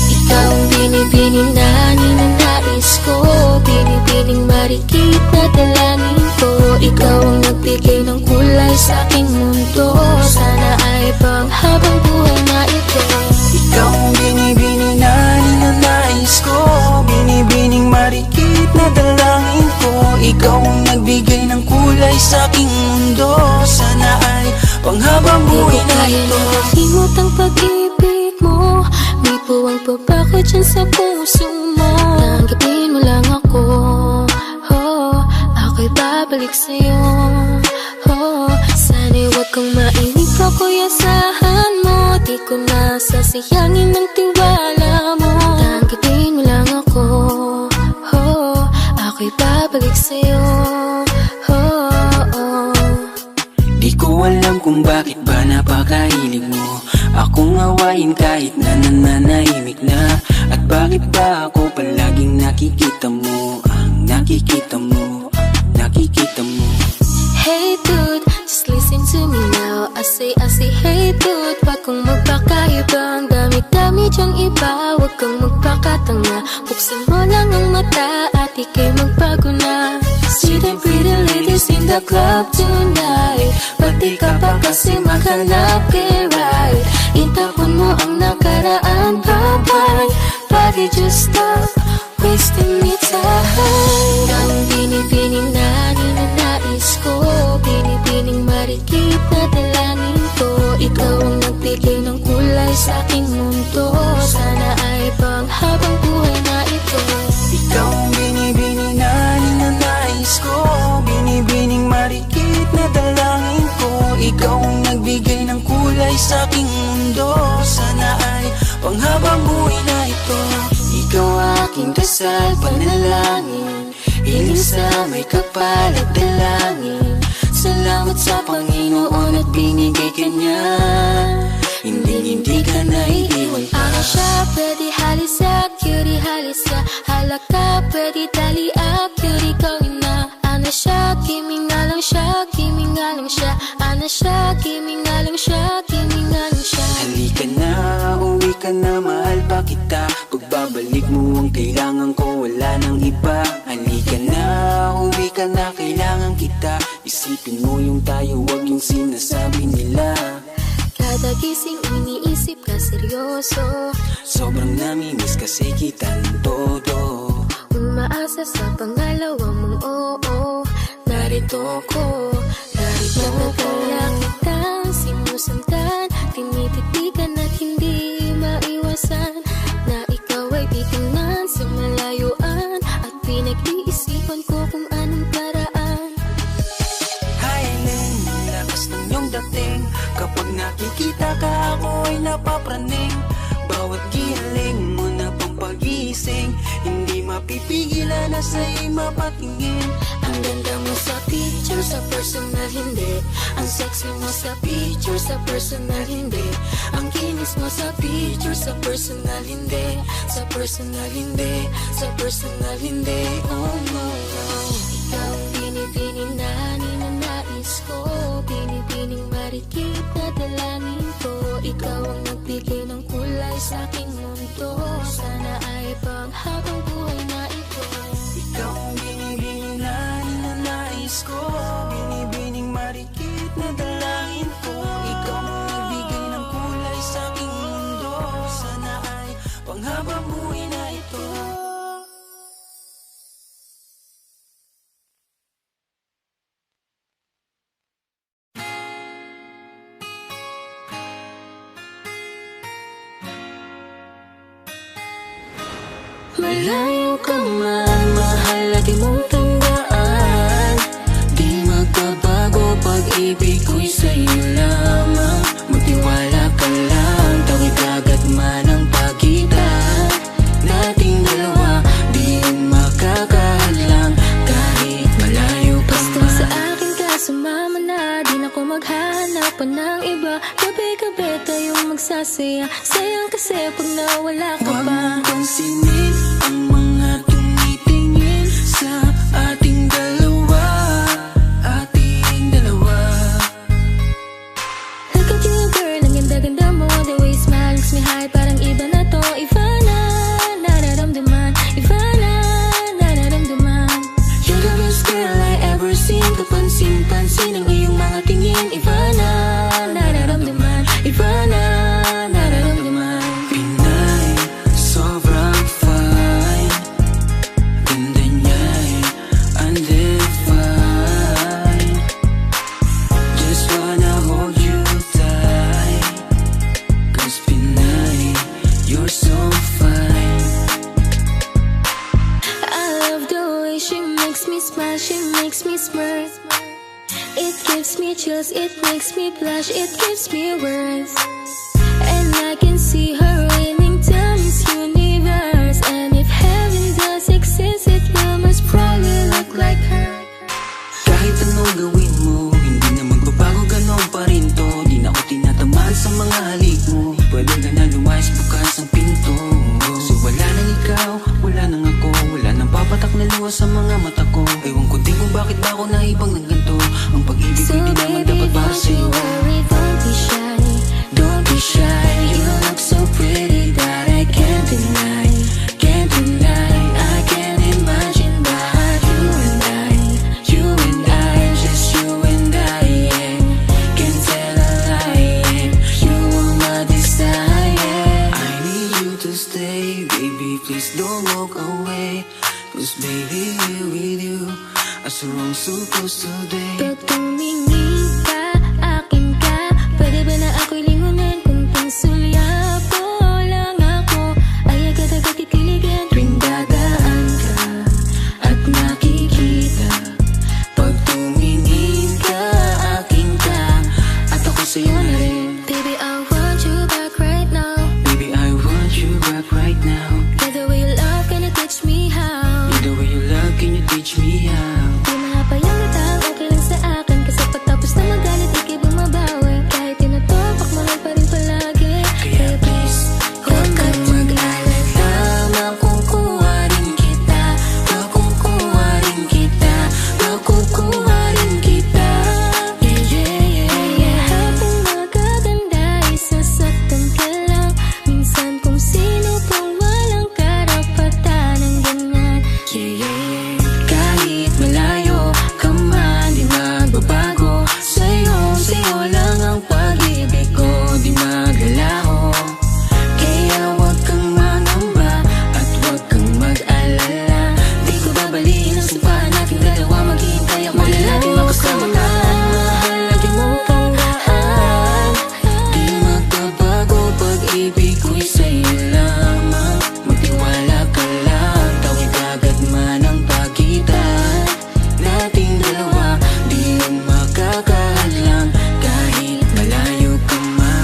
Ikaw ang binibining na ninanais ko, binibining marikit na dalangin ko. Ikaw ang nagbigay ng kulay sa aking mundo, sana ay panghabang buhay na ito. Ikaw ang binibining na ninanais ko, binibining marikit na dalangin ko. Ikaw ang nagbigay ng kulay sa aking mundo, sana ay panghabang buhay na ito. Himot ang pag-ibig mo, may puwang pabako dyan sa puso mo. Tanggapin mo lang ako, ako'y babalik sa'yo. Sana'y huwag kang mainip, ako'y asahan mo. Di ko na sasayangin ang tiwala mo. Tanggapin mo lang ako, ako'y babalik sa'yo. Di ko alam kung bakit ba napakahilig mo akong awayin kahit na nananahimik na. At bakit ba ako palaging nakikita mo, ang nakikita mo, nakikita mo. Hey dude, just listen to me now. I say hey dude, wag kang magpakaiba. Ang dami-dami dyang iba, wag kang magpakatanga. Buksan mo lang ang mata at ika'y magbago na. See them pretty ladies in the club tonight, pati ka pa kasi maghanap kay right. Itapon mo ang nakaraan, bye-bye. Body just stop wasting me time. Ang binibining na ninanais ko, binibining marikit na dalangin ko. Ikaw ang nagbigay ng kulay sa aking mundo, sana ay panghabang buhay na ito. Ikaw ang binibining na ninanais ko, binibining marikit na dalangin ko. Ikaw ang nagbigay ng kulay sa aking mundo, sana ay panghabang buhay na ito. Ikaw aking dasal, panalangin, hiling sa may kapal at dalangin. Salamat sa Panginoon at binigay ka niya, hindi ka naiiwan pa. Ano siya, pwede halisa, cutie halisa. Halaka, pwede tali up, cutie gawin na. Ano siya, kimi nga lang siya, kimi nga lang siya. Ano siya, kimi nga lang siya, kimi nga lang siya. Halika na, uwi ka na, mahal pa kita. Pagbabalik mo ang kailangan ko, wala nang iba. Halika na, uwi ka na, kailangan kita. Isipin mo yung tayo, wag yung sinasabi nila. Kada gising iniisip ka seryoso, Sobrang namimiss kasi kita ng todo. umaasa sa pangalawang mong oo. Narito ko, narito ko. Kitang sinusundan, tinititigan at hindi maiwasan na ikaw ay titingnan sa malayuan. At pinag-iisipan ko kung anong paraan. Highland, lakas ng iyong dating. Kapag nakikita ka ako ay napapraning. Bawat giling mo na pang pag-iising, hindi mapipigilan na sa'yo'y mapatingin. Ang ganda mo sa picture, sa personal hindi. Ang sexy mo sa picture, sa personal hindi. Ang kinis mo sa picture, sa personal hindi. Sa personal hindi, sa personal hindi. Oh no, no. Ikaw ang binibining na ninanais ko, binibining marikit na dalangin ko. Ikaw ang nagbigay ng kulay sa aking mundo, sana ay panghabang buhay na ito. Ikaw ang binibining na ninanais ko, binibining marikit na dalangin ko. Ikaw ang nagbigay ng kulay sa aking mundo, sana ay panghabang buhay na ito. Malayo ka man, mahal lagi mong tandaan. Di magbabago, pag-ibig ko'y sa'yo lamang. Magtiwala ka lang, tawid agad man ang pagitan nating dalawa, di makakahadlang kahit malayo ka man. Basta sa akin ka sumama na, di na ko maghanap pa ng iba. Gabi-gabi tayong magsasaya, sayang kasi pag nawala ka Huwag pa. mong pansinin ang mga tumitingin. me smile, she makes me smirk. It gives me chills, it makes me blush, it gives me words. And I can see her winning down this universe. And if heaven does exist, it will most probably look like her. Kahit anong gawin mo, hindi na magbabago, ganon pa rin to. Di na ako tinatamaan sa mga halik mo. Pwede ka na lumayas, bukas ang pinto. So wala nang ikaw, wala nang ako, wala nang papatak na luha sa mga mata ko. Ewan ko din kung bakit ba ako naibang ng ganito. Ang pag-ibig ko di naman dapat para sa'yo. Don't be shy, Don't be shy, you look so pretty that I can't deny, can't deny. I can't imagine but you and I, just you and I, yeah. Can't tell a lie, yeah. You are my desire. I need you to stay, baby, please don't walk away. 'Cause baby, here with you, I so wrong supposed to day. pag tumingin ka, akin ka. Pwede ba na ako'y lingunin kung pangsulya po lang ako? Ay agad-agad titiligan Tuwing dadaan ka at nakikita, pag tumingin ka, akin ka, at ako sa'yo na rin. Baby, I want you back right now. Baby, I want you back right now. By the way you love, can you teach me how? The way you love, can you teach me how? Di mahapayang natang okay lang sa akin. Kasi pagtapos na magalit, ikay bumabawi. Kahit tinatopak, mahal pa rin palagi. Kaya please, huwag kang mag-alala, makukuha rin kita, makukuha rin kita, makukuha rin kita. Yeah, yeah, yeah, yeah. Habang magaganda, isasaktan ka lang. Minsan kung sino pang walang karapatan ng ganyan. Yeah, yeah, yeah. Kahit malayo ka man, di magbabago. Sa'yo lang ang pag-ibig ko, di magalaho. Kaya huwag kang mangamba at huwag kang mag-alala. Di ko babaliin ang sipahan nating dalawa. Maghihintay ako na lagi makasama ka. Mahal lagi mong tandaan, di magbabago pag-ibig ko'y sa'yo lamang. Magtiwala ka lang, tawid agad man ang pagitan nating dalawa. Di yun makakahadlang kahit malayo ka man.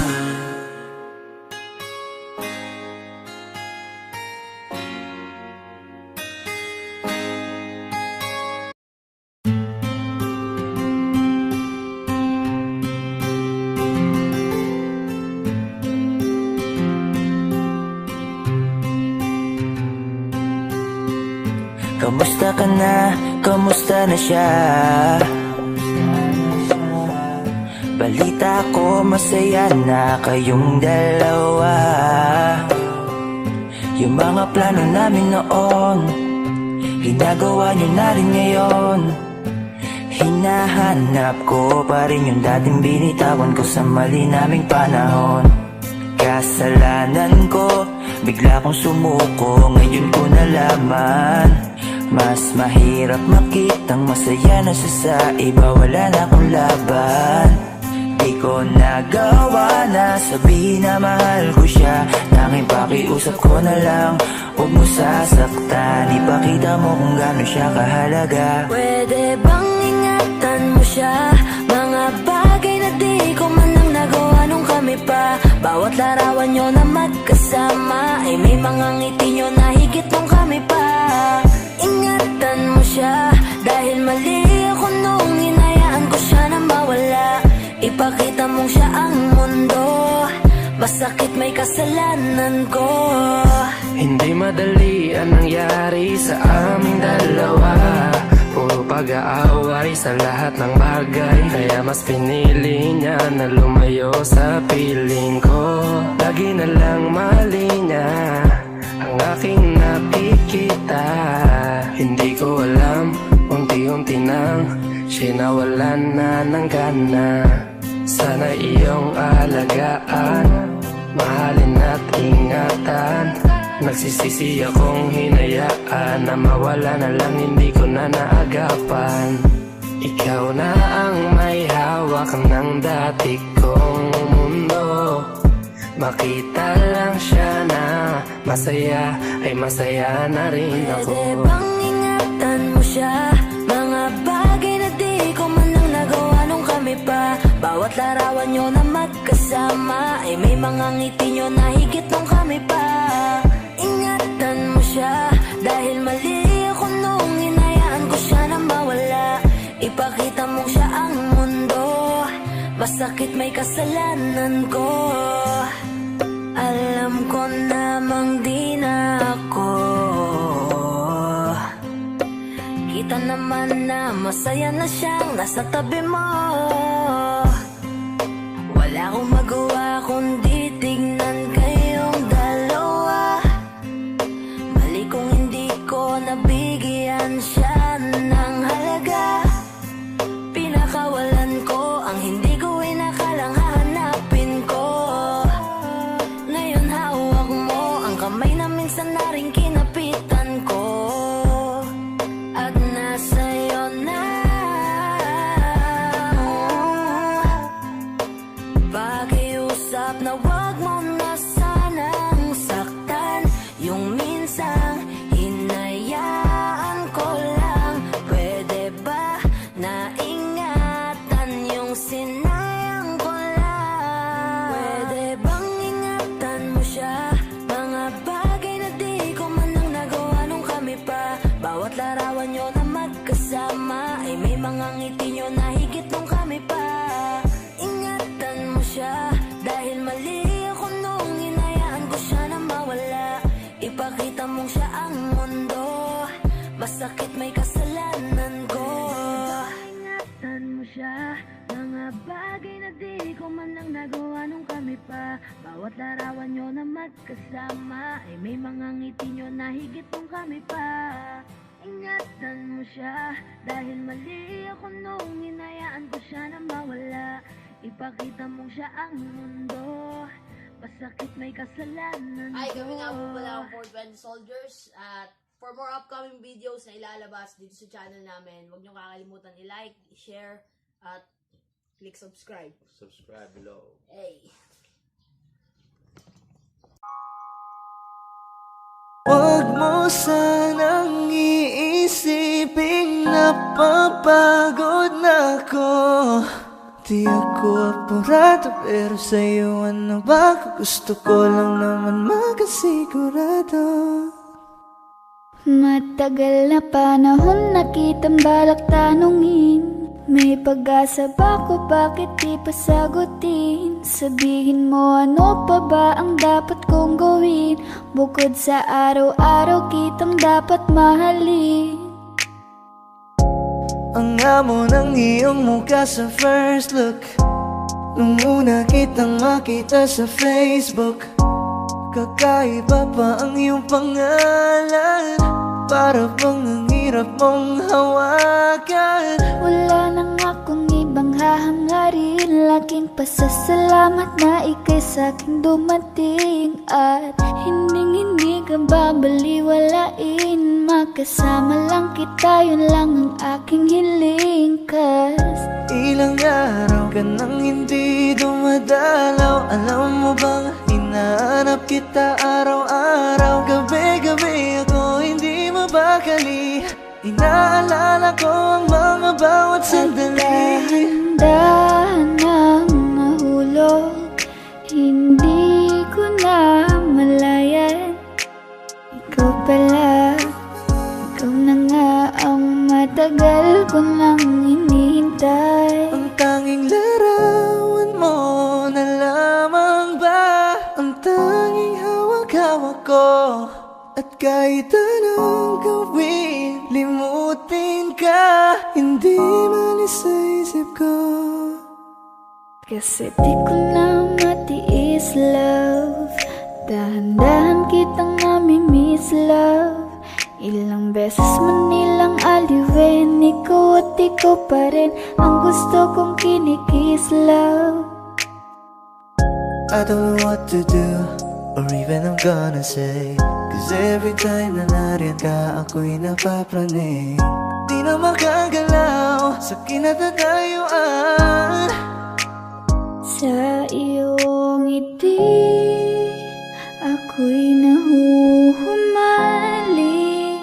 Kamusta ka na? Kamusta na siya? Balita ko masaya na kayong dalawa. Yung mga plano namin noon, ginagawa nyo na rin ngayon. Hinahanap ko pa rin yung dating binitawan ko sa mali naming panahon. Kasalanan ko, bigla kong sumuko, ngayon ko nalaman. Mas mahirap makitang masaya na siya sa iba, wala na akong laban. Di ko nagawa na sabihin na mahal ko siya. Tanging pakiusap ko na lang, huwag mo sasaktan. Ipakita mo kung gano'n siya kahalaga. Pwede bang ingatan mo siya? Mga bagay na di ko man lang nagawa nung kami pa. Bawat larawan nyo na magkasama ay may mga ngiti nyo na higit nung kami pa. Ingatan mo siya dahil mali ako nung hinayaan ko siya na mawala. Ipakita mong siya ang mundo, masakit may kasalanan ko. Hindi madali ang nangyari sa aming dalawa. Puro pag-aaway sa lahat ng bagay, kaya mas pinili niya na lumayo sa piling ko. Lagi na lang mali niya ang aking nakikita. Hindi ko alam, unti-unti nang siya nawalan na ng gana. Sana iyong alagaan, mahalin at ingatan. Nagsisisi akong hinayaan na mawala na lang, hindi ko na naagapan. Ikaw na ang may hawak ng dati kong mundo. Makita lang siya na masaya, ay masaya na rin ako. Pwede bang ingatan mo siya? Bawat larawan nyo na magkasama ay may mga ngiti nyo na higit nung kami pa. Ingatan mo siya dahil mali ako nung hinayaan ko siya na mawala. Ipakita mo siya ang mundo, masakit may kasalanan ko. Alam ko namang di na ako. Kita naman na masaya na siyang nasa tabi mo. Wala akong magawa kundi tignan kayong dalawa. Mali kung hindi ko nabigyan siya ng halaga. Pinakawalan ko ang hindi ko inakalang hahanapin ko. Ngayon hawak mo ang kamay na minsan na rin kinapitan ko. At nasa'yo na. Pakiusap na wag mo na sanang saktan. Yung minsang hinayaan ko lang. Pwede ba na ingatan yung sinayang ko lang? Pwede bang ingatan mo siya? Mga bagay na di ko man lang nagawa nung kami pa. Bawat larawan nyo na magkasama ay may mga ngiti nyo na higit nung kami pa. Ingatan mo siya dahil mali ako nung hinayaan ko siya na mawala. Ipakita mong siya ang mundo, masakit may kasalanan ko. Ingatan mo siya, mga bagay na di ko man lang nagawa nung kami pa. Bawat larawan nyo na magkasama ay may mga ngiti nyo na higit nung kami pa. Ingatan mo siya dahil mali ako nung hinayaan ko siya na mawala. Ipakita mong siya ang mundo, masakit may kasalanan ko. Ay, kami nga po pala ang 420 Soldiers. At for more upcoming videos na ilalabas dito sa channel namin, huwag nyo kakalimutan i-like, i-share, at click subscribe. Subscribe below. Hey! Huwag mo sanang iisiping napapagod na ako. Di ako apurado pero sa'yo ano ba? Gusto ko lang naman makasigurado. Matagal na panahon na kitang balak tanungin. May pag-asa ba ko, bakit di pa sagutin? Sabihin mo ano pa ba ang dapat kong gawin? Bukod sa araw-araw kitang dapat mahalin. Ang amo ng iyong mukha sa first look, nung una kitang makita sa Facebook. Kakaiba pa ang iyong pangalan, para bang ang hirap mong hawakan. Wala nang akong ibang hahangarin, laking pasasalamat na ika'y sa'king dumating. At hindi ka babaliwalain, makasama lang kita, yun lang ang aking hiling. Cause ilang araw ka nang hindi dumadalaw. Alam mo bang hinahanap kita araw-araw? Gabi-gabi ako hindi mabakali, inaalala ko ang mga bawat sandali. dahan-dahan nang nahulog, hindi ko na malayan. Ikaw pala, ikaw na nga ang matagal ko nang hinihintay. Ang tanging larawan mo na lamang ba ang tanging hawak-hawak ko? At kahit anong gawin, limutin ka, hindi malis sa isip ko. Kasi di ko na matiis, love. Dahan-dahan kitang nami-miss, love. Ilang beses man nilang aliwin, ikaw at ikaw pa rin ang gusto kong kinikiss, love. I don't know what to do, or even I'm gonna say, cause every time na nariyan ka, ako'y napapraning. Di na makagalaw sa kinatatayuan. Sa iyong ngiti, ako'y nahuhumaling.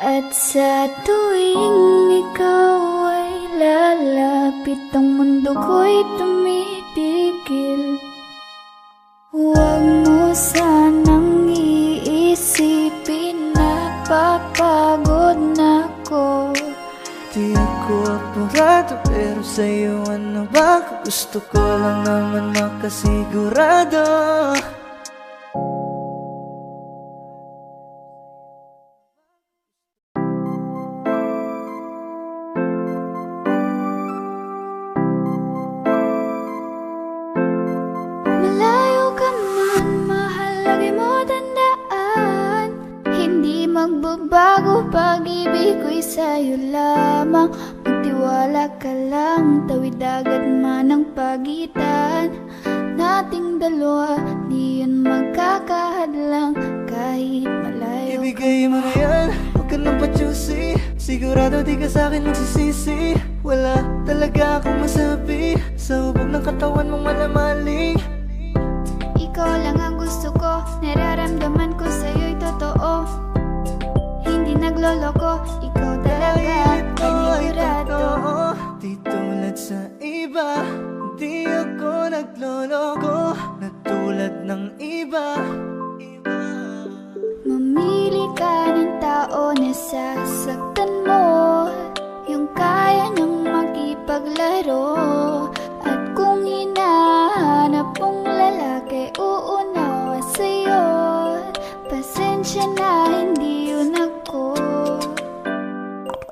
At sa tuwing ikaw ay lalapit, Bakit ang mundo ko'y tumitigil? Huwag mo sanang iisipin na papagod na ko. Di ako apurado, pero sa'yo ano ba? Gusto ko lang naman makasigurado. Malayo ka man, mahal, lagi mo tandaan. Hindi magbabago, pag-ibig ko'y sa'yo lamang. Magtiwala ka lang, tawid dagat man ang pagitan nating dalawa, di yun magkakahadlang kahit malayo. Ibigay mo na yan, huwag ka nang pa-juicy. Sigurado di ka sa'kin magsisisi. Wala talaga akong masabi sa hubog ng katawan mong malamaling. Ikaw lang ang gusto ko, nararamdaman ko sa'yo'y totoo. Hindi nagloloko, ikaw talaga, panigurado. Di tulad sa iba, di ako nagloloko na tulad ng iba. Mamili ka ng tao na sasaktan mo, yung kaya niyang makipaglaro. At kung hinahanap mong lalaki, uunawa sa'yo. Pasensya na, hindi yun ako.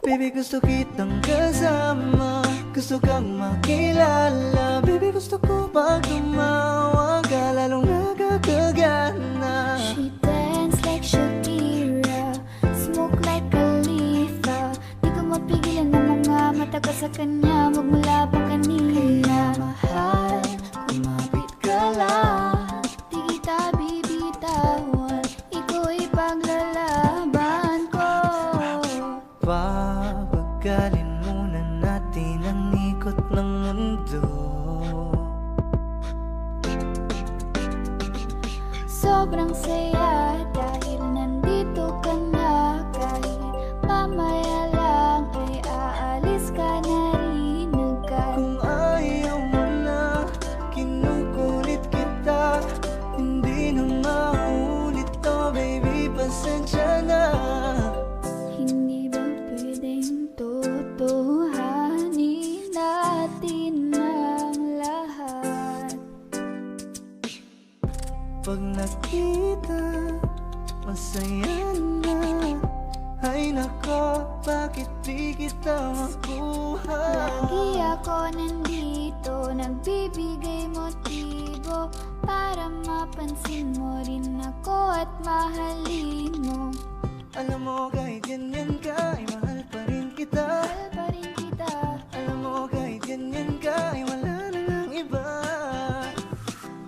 Baby, gusto kitang kasama, gusto kang makilala. Baby, gusto ko pag tumawag ka, lalong nakakagana. She dance like Shakira, smoke like Khalifa. Di ko mapigilan ng mga mata ko sa kanya, magmula pa kanina. Mahal, kumapit ka lang, di kita bibitawan, iko'y paglalaban ko. Papagalin muna natin ang ikot ng mundo. Sobrang saya dahil nandito ka na. Kahit mamaya lang ay aalis ka na rin agad. Kung ayaw mo na, kinukulit kita. Hindi na maulit to, baby, pasensya na. Hindi ba pwedeng totohanin natin ang lahat? Pag nakita, masaya na. Ay nako, bakit di kita makuha? Lagi ako nandito, nagbibigay motibo para mapansin mo rin ako at mahalin mo. Alam mo kahit ganyan ka, ay mahal pa rin kita. Mahal pa rin kita. Alam mo kahit ganyan ka, ay wala na ng iba.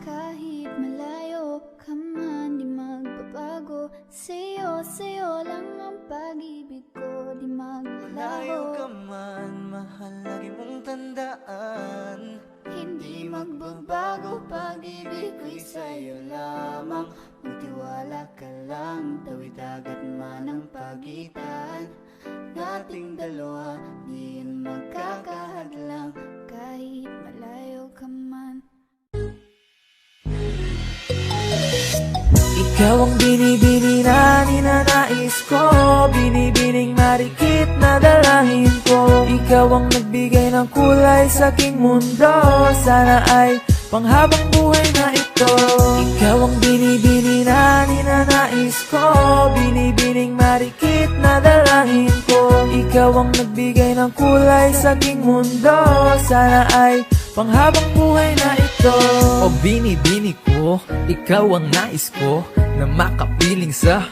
Kahit malayo ka man, di magbabago. Sa'yo lang ang pag-ibig ko, di Layo ka maglaho. man, mahal, lagi mong tandaan. Hindi magbabago, pag-ibig ko'y sa'yo lamang. Magtiwala ka lang, tawid dagat man ang pagitan nating dalawa, di yun magkakahadlang kahit malayo ka man. Ikaw ang binibini na ninanais ko, binibining marikit na dalangin ko. Ikaw ang nagbigay ng kulay sa aking mundo, sana ay panghabang buhay na ito. Ikaw ang binibini na ninanais ko, binibining marikit na dalangin ko. Ikaw ang nagbigay ng kulay sa aking mundo, sana ay panghabang buhay na ito. O binibini ko, ikaw ang nais ko, na makapiling sa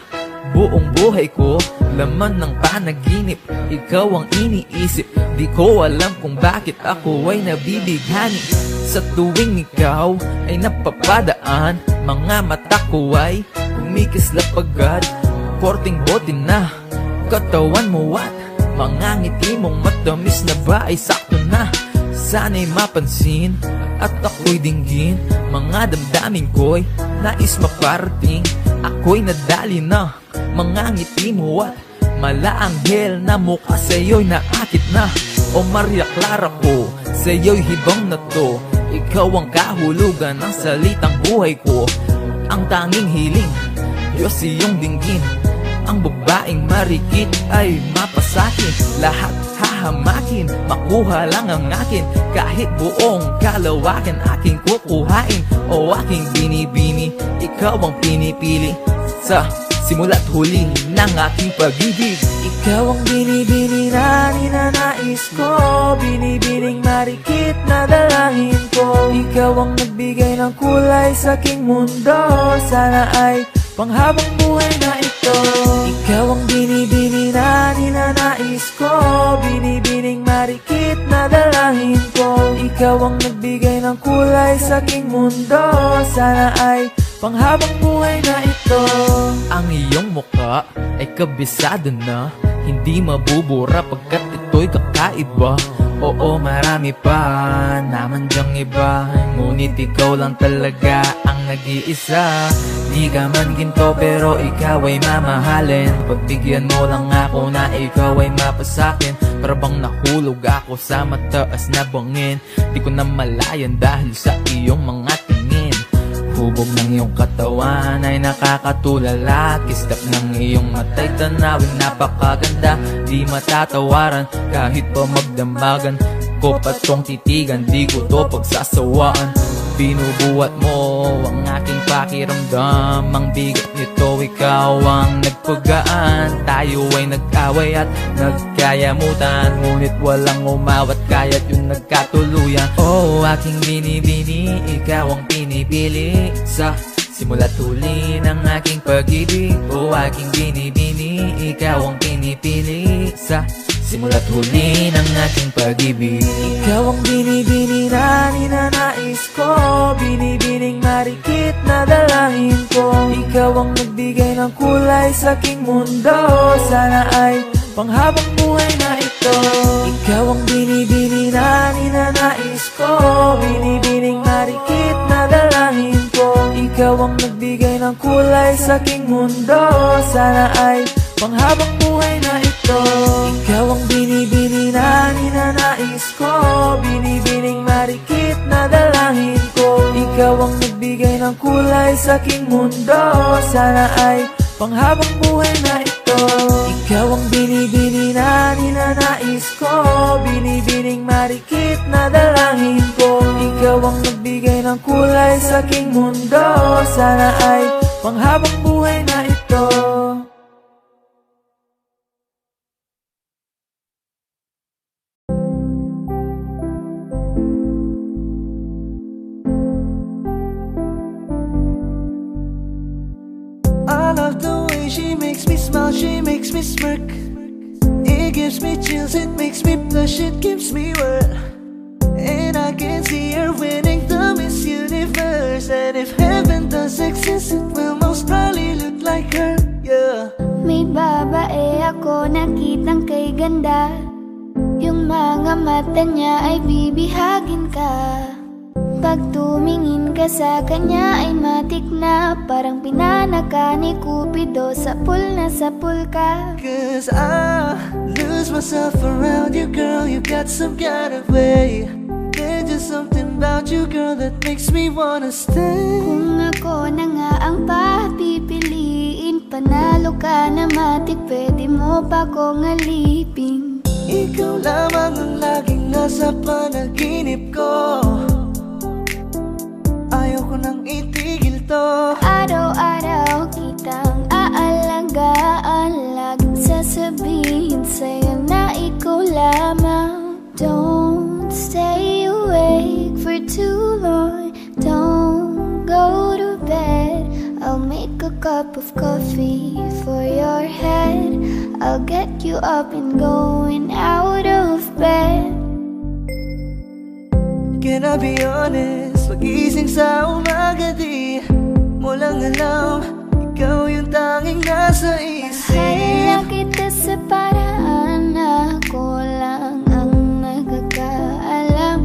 buong buhay ko. Laman ng panaginip, ikaw ang iniisip. Di ko alam kung bakit ako ay nabibighani. Sa tuwing ikaw ay napapadaan, mga mata ko ay kumikislap agad. Korting bote na katawan mo at mga ngiti mong matamis na ba ay sakto na. Sana'y mapansin at ako'y dinggin, mga damdamin ko'y nais maparating. Ako'y nadali na mga ngiti mo at malaanghel na mukha sa'yo'y naakit na. O Maria Clara ko, sa'yo'y hibang na to. Ikaw ang kahulugan ng salitang buhay ko. Ang tanging hiling, Diyos iyong dinggin. Ang babaeng marikit ay mapasakin. Lahat hahamakin, makuha lang ang akin. Kahit buong kalawakan aking kukuhain. O aking binibini, ikaw ang pinipili. Sa simula't huli ng aking pag-ibig. Ikaw ang binibini na ninanais ko. Binibining marikit na dalangin ko. Ikaw ang nagbigay ng kulay sa aking mundo. Sana ay panghabang buhay na ito. Ikaw ang binibini na ninanais ko. Binibining marikit na dalangin ko. Ikaw ang nagbigay ng kulay sa aking mundo. Sana ay panghabang buhay na ito. Ang iyong muka ay kabisado na. Hindi mabubura pagkat ito'y kakaiba. Oo, marami pa naman dyang iba. Ngunit ikaw lang talaga ang nag-iisa. Di ka man ginto pero ikaw ay mamahalin. Pagbigyan mo lang ako na ikaw ay mapasakin. Para bang nahulog ako sa mataas na bangin. Di ko na malayan dahil sa iyong mga tingin. Hubog ng iyong katawan ay nakakatulala. Kislap ng iyong matay tanawin napakaganda. Di matatawaran kahit pa magdamagan ko pa tong titigan. Di ko to pagsasawaan. Binubuhat mo ang aking pakiramdam. Ang bigat nito ikaw ang nagpagaan. Tayo ay nag-away at nagkayamutan. Ngunit walang umawat kaya't yung nagkatuluyan. Oh, aking binibini, ikaw ang pinipili. Sa simula't huli ng aking pag-ibig. Oh, aking binibini, ikaw ang pinipili. Sa simula't huli ng aking pag-ibig. Ikaw ang binibini na ninanais ko. Binibining marikit na dalangin ko. Ikaw ang nagbigay ng kulay sa aking mundo. Sana ay panghabang buhay na ito. Ikaw ang binibini na ninanais ko. Binibining marikit na dalangin ko. Ikaw ang nagbigay ng kulay sa aking mundo. Sana ay panghabang buhay na ito. Ikaw ang binibini na ninanais ko. Binibining marikit na dalangin ko. Ikaw ang nagbigay ng kulay sa aking mundo. Sana ay panghabang buhay na ito. Ikaw ang binibini na ninanais ko. Binibining marikit na dalangin ko. Ikaw ang nagbigay ng kulay sa aking mundo. Sana ay panghabang buhay na ito. I love the way she makes me smile, she makes me smirk. It gives me chills, it makes me blush, it gives me world. And I can see her winning the Miss Universe. And if heaven does exist, it will most probably look like her, yeah. May babae ako nakitang kay ganda. Yung mga mata niya ay bibihagin ka. Pag tumingin ka sa kanya ay matik na. Parang pinanaka ni Cupido, sapul na sapul ka. Cause I lose myself around you, girl. You got some kind of way. There's just something about you, girl, that makes me wanna stay. Kung ako na nga ang papipiliin, panalo ka na matik, pwede mo pa kong alipin. Ikaw lamang ang laging nasa panaginip ko. Ayaw ko nang itigil to. Araw-araw kitang aalagaan. Laging sasabihin sa'yo na ikaw lamang. Don't stay awake for too long. Don't go to bed. I'll make a cup of coffee for your head. I'll get you up and going out of bed. Can I be honest? Pag-ising sa umaga di mo lang alam. Ikaw yung tanging nasa isip. Mahal kita sa paraan na ako lang ang nagkakaalam.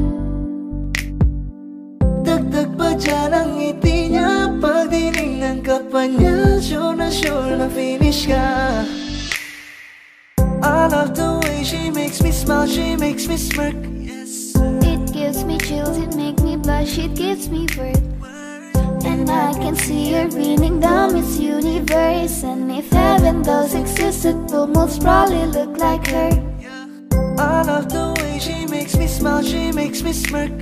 Dagdag pa dyan ang ngiti niya. Pag dinignan ka pa niya, sure na finish ka. I love the way she makes me smile, she makes me smirk. Yes. It gives me chills, it makes me blush, it gives me worth. And I can see her raining down Miss Universe. And if heaven does exist, it will most probably look like her. I love the way she makes me smile, she makes me smirk.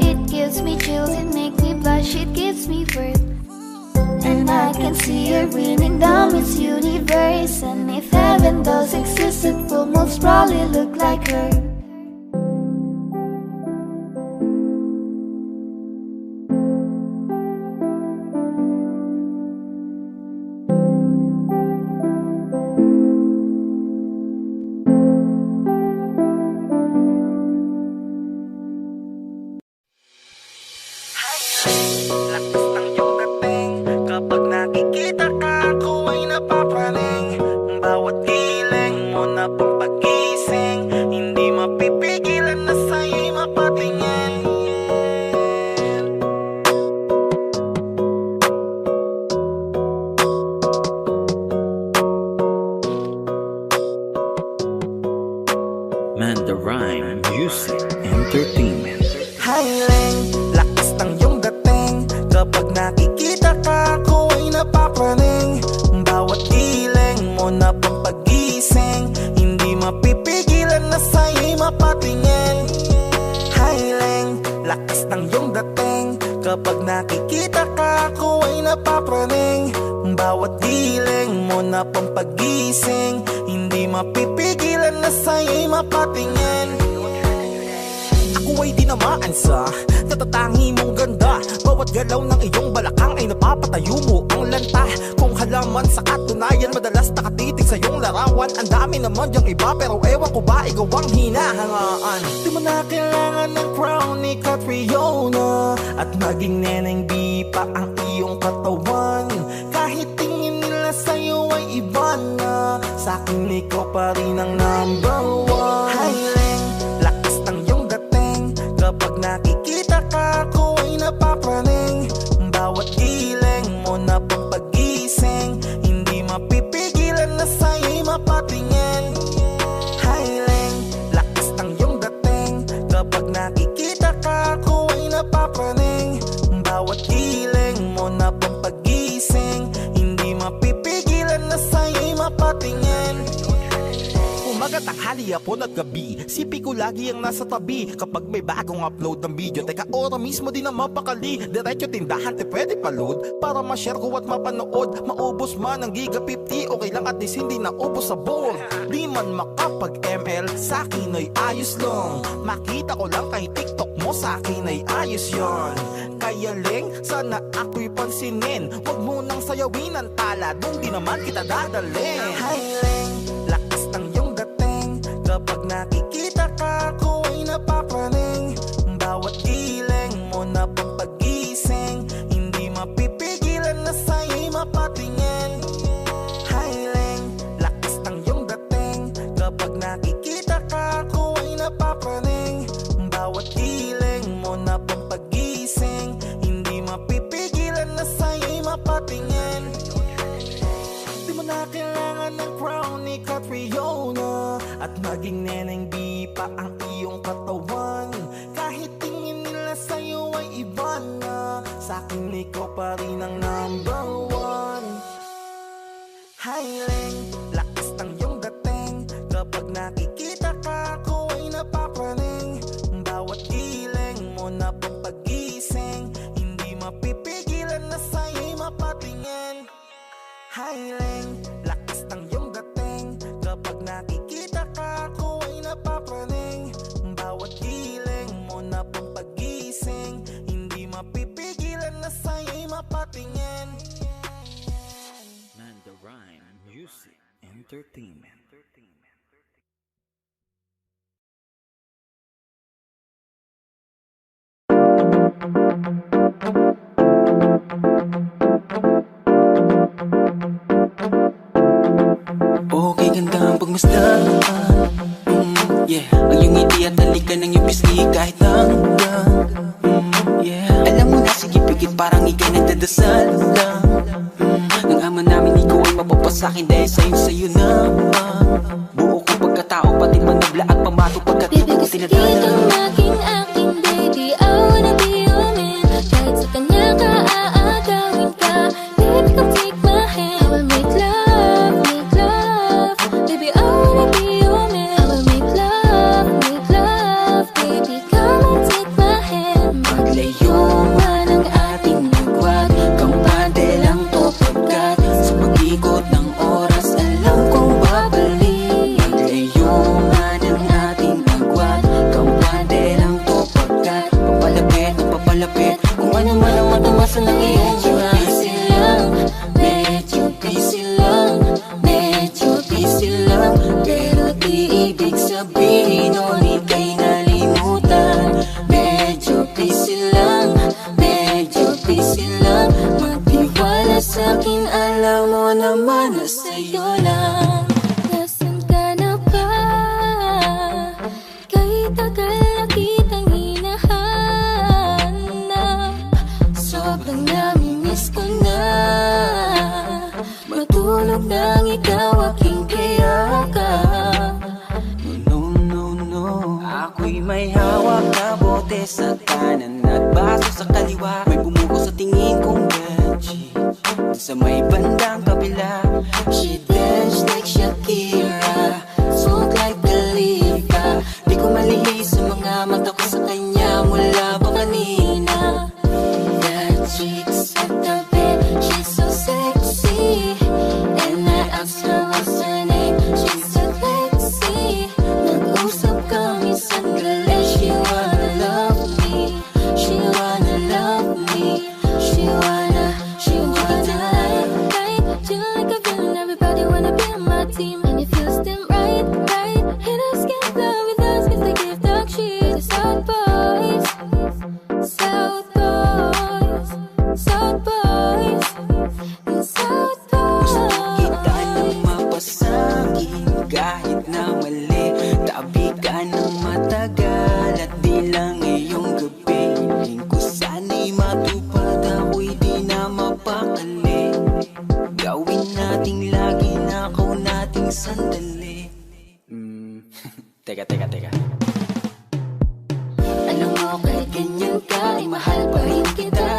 It gives me chills, it makes me blush, it gives me worth. And I can see her raining down Miss Universe. And if heaven does exist, it will most probably look like her. Kapag nakikita ka, ako ay napapraning. Bawat giling mo na pang pagising, hindi mapipigilan na sa'yo'y mapatingin. Man, the rhyme, music, entertainment. Highling, lakas ng iyong dating. Kapag nakikita ka, ako ay napapraning. Bawat giling mo na pang pagising, hindi mapipigilan na sa'yo'y mapatingin. Highling, lakas ng iyong dating. Kapag nakikita ka, ako ay napapraning. Bawat giling mo na pang pagising, hindi mapipigilan na sa'yo'y mapatingin. Ako ay tinamaan sa natatangi mong ganda. Bawat galaw ng iyong balakang ay napapatayo mo ang lanta. Kung halaman sa katunayan, madalas nakatitig sa iyong larawan. Ang dami naman diyang iba, pero ewan ko ba ikaw ang hinahangaan. Di mo na kailangan ng crown ni Catriona, at maging neneng di pa ang iyong katawan. Kahit tingin nila sa'yo ay iba na, sa'kin ikaw pa rin ang number one. Highling, lakas ng iyong dating. Kapag nakikita ka, ako ay napapraning. Bawat giling mo na pang pagising, hindi mapipigilan na sa'yo'y mapatingin. Highling, lakas ng iyong dating. Kapag nakikita ka, ako ay napapraning. Bawat giling mo na pang pagising, hindi mapipigilan na sa'yo'y mapatingin. Umaga, tanghali, hapon at gabi, sipi ko lagi ang nasa tabi. Kapag may bagong upload ng video, teka ora mismo din na mapakali. Diretso tindahan, te pwede pa-load para ma-share ko at mapanood. Maubos man ang giga 50, okay lang at least hindi naubos sa board. Di man makapag ML, sa'kin ay ayos lang. Makita ko lang kay TikTok mo, sa'kin ay ayos yon. Kaya Leng, sana ako'y pansinin. Huwag mo nang sayawin ang tala, dun di naman kita dadalhin. Hi Leng, lakas ng iyong dating. Kapag nakikita ka, ako ay napapraning. Bawat giling mo na pang pagising, hindi mapipigilan na sa'yo'y mapatingin. Highling, lakas ng iyong dating. Kapag nakikita ka, ako ay napapraning. Bawat giling mo na pang pagising, hindi mapipigilan na sa'yo'y mapatingin. Di mo na kailangan ng crown ni Catriona, at maging neneng di pa ang iyong katawan. Kahit tingin nila sa'yo ay iba na, sa'kin ikaw pa rin ang number one. Highling, lakas ng iyong dating. Kapag nakikita ka, ako ay napapraning. Bawat giling mo na pang pagising, hindi mapipigilan na sa'yo'y mapatingin. Highling, lakas ng iyong dating. Kapag nakikita ka, ako ay napapraning. Bawat giling mo na pang pagising, hindi mapipigilan na sa'yo'y mapatingin. Man, the rhyme, music, entertainment. Okay, ganda ang pagmasdan. Yeah, ang iyong ngiti at halika ng iyong pisngi kahit hanggang. Yeah, alam mo na, sige pigit parang ikay nagdadasal lang. Nang ama namin ikaw ay mapapasakin dahil sa'yo na. Buo kong pagkatao, pati manabla at pamato pagkatuto Bibigis kitang maging aking what's her name? She said, let's see. Nag-usap kami sandali. She wanna love me. She wanna love me. She wanna like, chill like a villain. Everybody wanna be on my team. And it feels them right. Haters can't love with us 'cause they give dog shit. The South Boys. South Boys. South Boys. South Boys. Kita nang mapasangin kahit na mali. Tabi ka ng matagal at di lang ngayong gabi. Hiling ko sana'y matupad, ako'y di na mapakali. Gawin nating lagi, nakaw nating sandali. Teka. Alam mo kahit ganyan ka, ay mahal pa rin kita.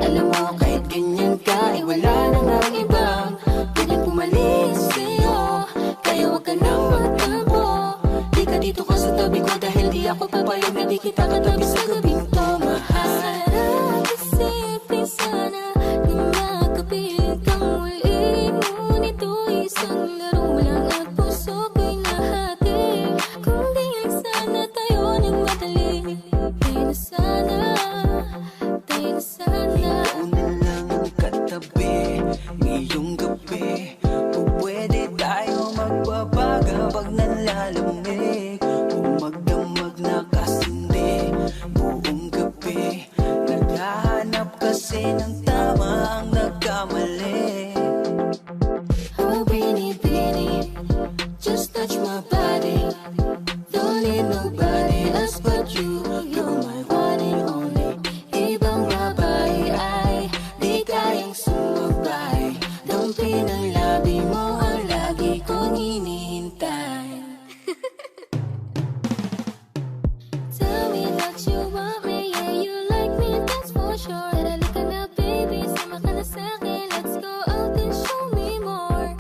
Alam mo kahit ganyan ka, ay wala na nang ibang pwedeng pumalis sa'yo. Kaya wag ka nang magtampo. Di ka dito ka sa tabi ko dahil di ako papayag na di kita katabi sa gabing to, mahal. Sarap isipin sana na makapiling kang muli. Ngunit ito'y isang laro lang at puso ko'y nahati. Kung di lang sana tayo nagmadali, tayo na sana. Ikaw na lang ang katabi ngayong gabi. Kung pwede tayo magbabaga pag nalalamig. Kung magdamag na kasindi buong gabi. Naghahanap kasi ng tama ang nagkamali. Oh, Beanie, just touch my body. Don't need nobody else but you. You're my one and only. Ibang babae ay di kayang sumabay. Dampi ng labi mo ang lagi kong hinihintay. Tell me that you want me, yeah, you like me, that's for sure. Tara, lika na baby, sama ka na sa'kin. Let's go out and show me more.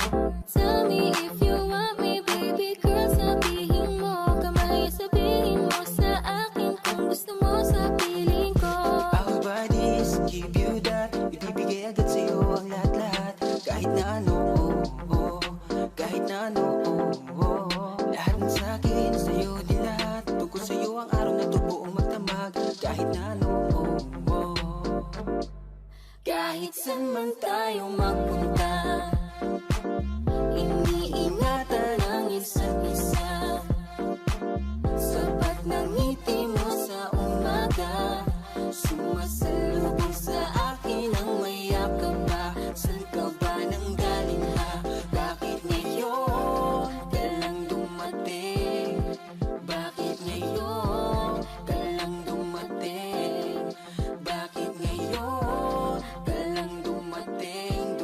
Tell me if you want me, baby girl, sabihin mo. Kamay sabihin mo sa akin kung gusto mo sa piling ko. Our bodies give you that. Ibibigay agad sa'yo ang lahat-lahat. Kahit na ano, kahit na ano, lahat ng sa'kin, sa'yo din lahat. Tungkol sa'yo ang araw na to buong magdamag. Kahit na ano, Kahit saan man tayo magpunta, iniingatan ang isa't isa. Sapat ng ngiti mo sa umaga, sumasalubong sa akin ang mayakap pa. Saan ka ba nang galing ha? Bakit ngayon ka lang dumating? Bakit ngayon ka lang dumating? Bakit ngayon ka lang dumating?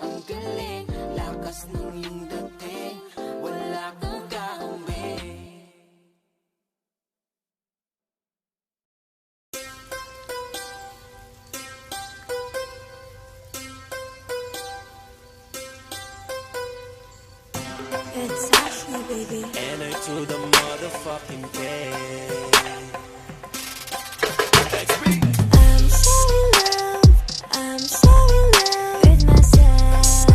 Ang galing, lakas ng iyong dating. Wala kang kahambing. It's Ashley, baby. Enter to the motherfucking game. I'm so in love. I'm so in love with myself.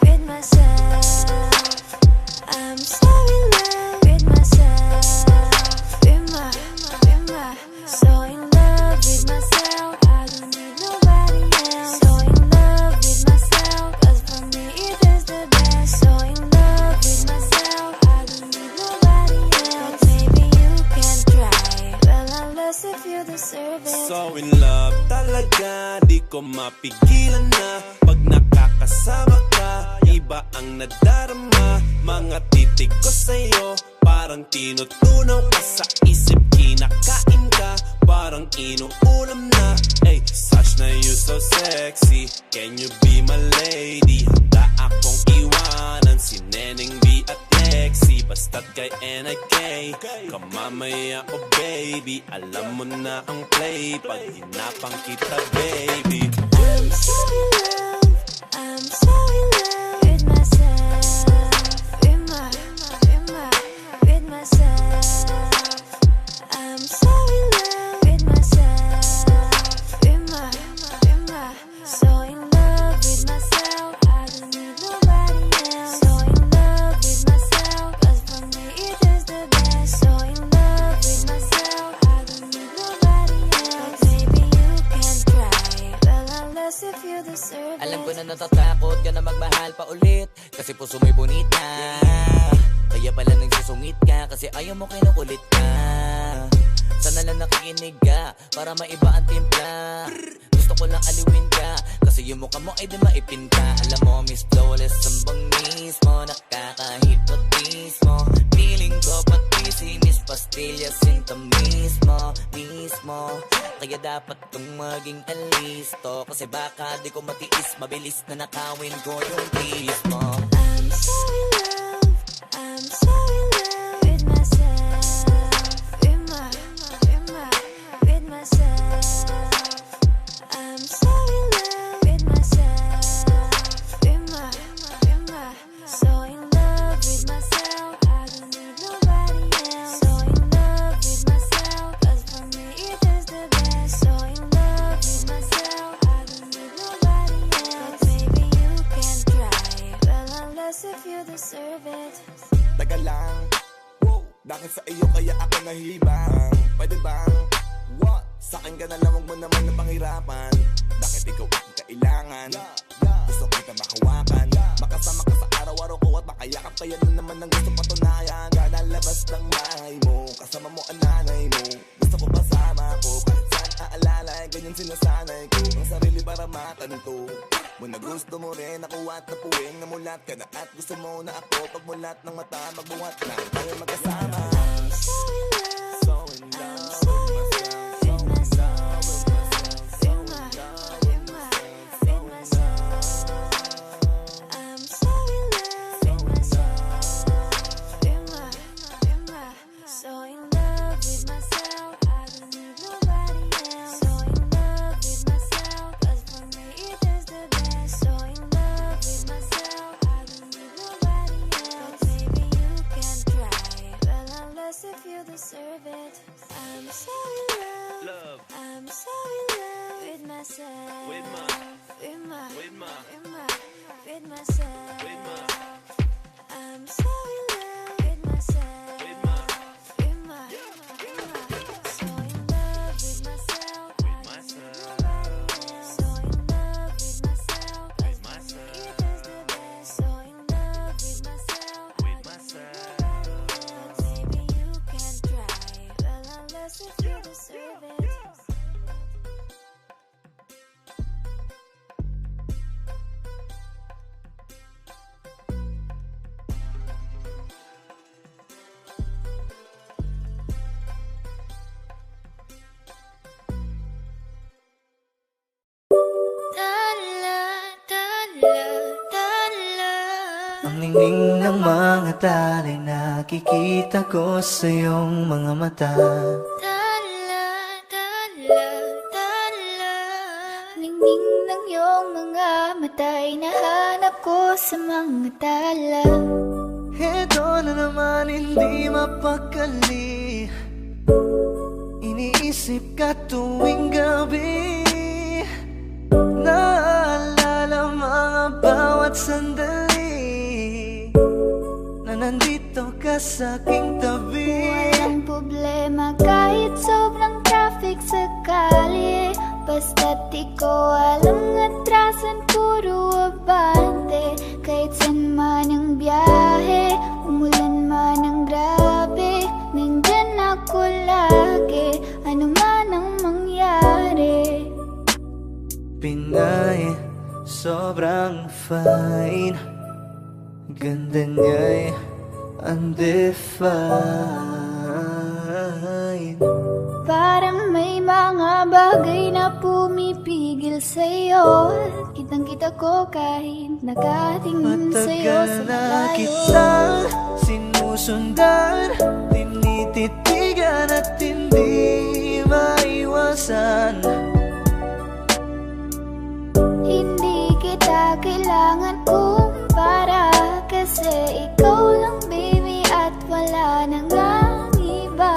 With myself. I'm so in love with myself. So in love with myself. I don't need nobody else. So in love with myself. 'Cause for me it is the best. So in love with myself. I don't need nobody else. But maybe you can try. Well, unless if you deserve it. So in love talaga, di ko mapigilan na. Pag nakakasama ka, iba ang nadarama. Mga titig ko sa'yo, parang tinutunaw ka sa isip. Kinakain ka, parang inuulam na. Hey, such na you so sexy. Can you be my lady? Handa akong iwanan si Neneng B at Lexi. Basta't kay NIK, kamamaya o baby. Alam mo na ang play pag hinapang kita baby. I'm so in love. I'm so in love with myself. With myself. I'm so in love with myself. So in love natatakot ka na magmahal pa ulit, kasi puso mo'y bonita. Kaya pala nagsusungit ka, kasi ayaw mo kinukulit ka. Sana lang nakikinig ka, para maiba ang timpla. Gusto ko lang aliwin ka, kasi yung mukha mo ay di maipinta. Alam mo, Miss Flawless, ang bangis mo, nakaka-hypnotize mo. Feeling ko pati si Miss Pastillas, sinta mismo. Kaya dapat kong maging alisto, kasi baka di ko matiis, mabilis na nakawin ko yung tiis mo. I'm so in love, I'm so in love with myself, with myself. I'm so in love with myself, so in love with myself. I don't need nobody else. So in love with myself, 'cause for me it is the best. So in love with myself, I don't need nobody else. But maybe you can try, well unless if you deserve it. Taga lang, wow, dahil sa iyo kaya ako nahibang. Pwede bang, what? Sa akin ka na lang, huwag mo naman na panghirapan. Bakit ikaw ang kailangan? Gusto kita makawakan, makasama ka sa araw-araw ko at makayakap. Kaya na naman ang gusto patunayan. Lalabas ng bahay mo, kasama mo ang nanay mo. Gusto ko kasama ko, kahit saan aalala, ganyan sinasanay ko ang sarili para matanto. Muna gusto mo rin ako at napuwing namulat ka na, at gusto mo na ako pagmulat ng mata, magbuhat na tayo magkasama. I'm so in love, So in love I'm so in love with myself, with myself. I'm so in love with myself, so in love with myself. I don't need nobody else. So in love with myself, 'cause for me it is the best. So in love with myself, I don't need nobody else. But maybe you can try, well unless if you deserve it. I'm so in love, I'm so in love with myself, with myself. I'm so in love with myself, so in love with myself. I don't need nobody else. So in love with myself, 'cause for me it is the best. So in love with myself, I don't need nobody else. But maybe you can try, well unless if you deserve it. Ang ningning ng mga talay, nakikita ko sa iyong mga mata. Ningning ng iyong mga mata'y nahanap ko sa mga tala. Heto na naman, hindi mapakali. Iniisip ka tuwing gabi. Naalala mga bawat sandali na nandito ka sa aking tabi. Walang problema kahit sobrang traffic sa kali. Basta't ikaw walang atrasan, puro abante. Kahit saan man ang biyahe, umulan man ang grabe, nandyan ako lagi, ano man ang mangyari. Pinay, sobrang fine, ganda niya'y undefined. Parang may mga bagay na pumipigil sa'yo. Kitang-kita ko kahit nakatingin sa'yo sa Matagal na malayo. kitang sinusundan, tinititigan at hindi maiwasan. Hindi kita kailangan kumpara, kasi ikaw lang baby at wala nang ang iba.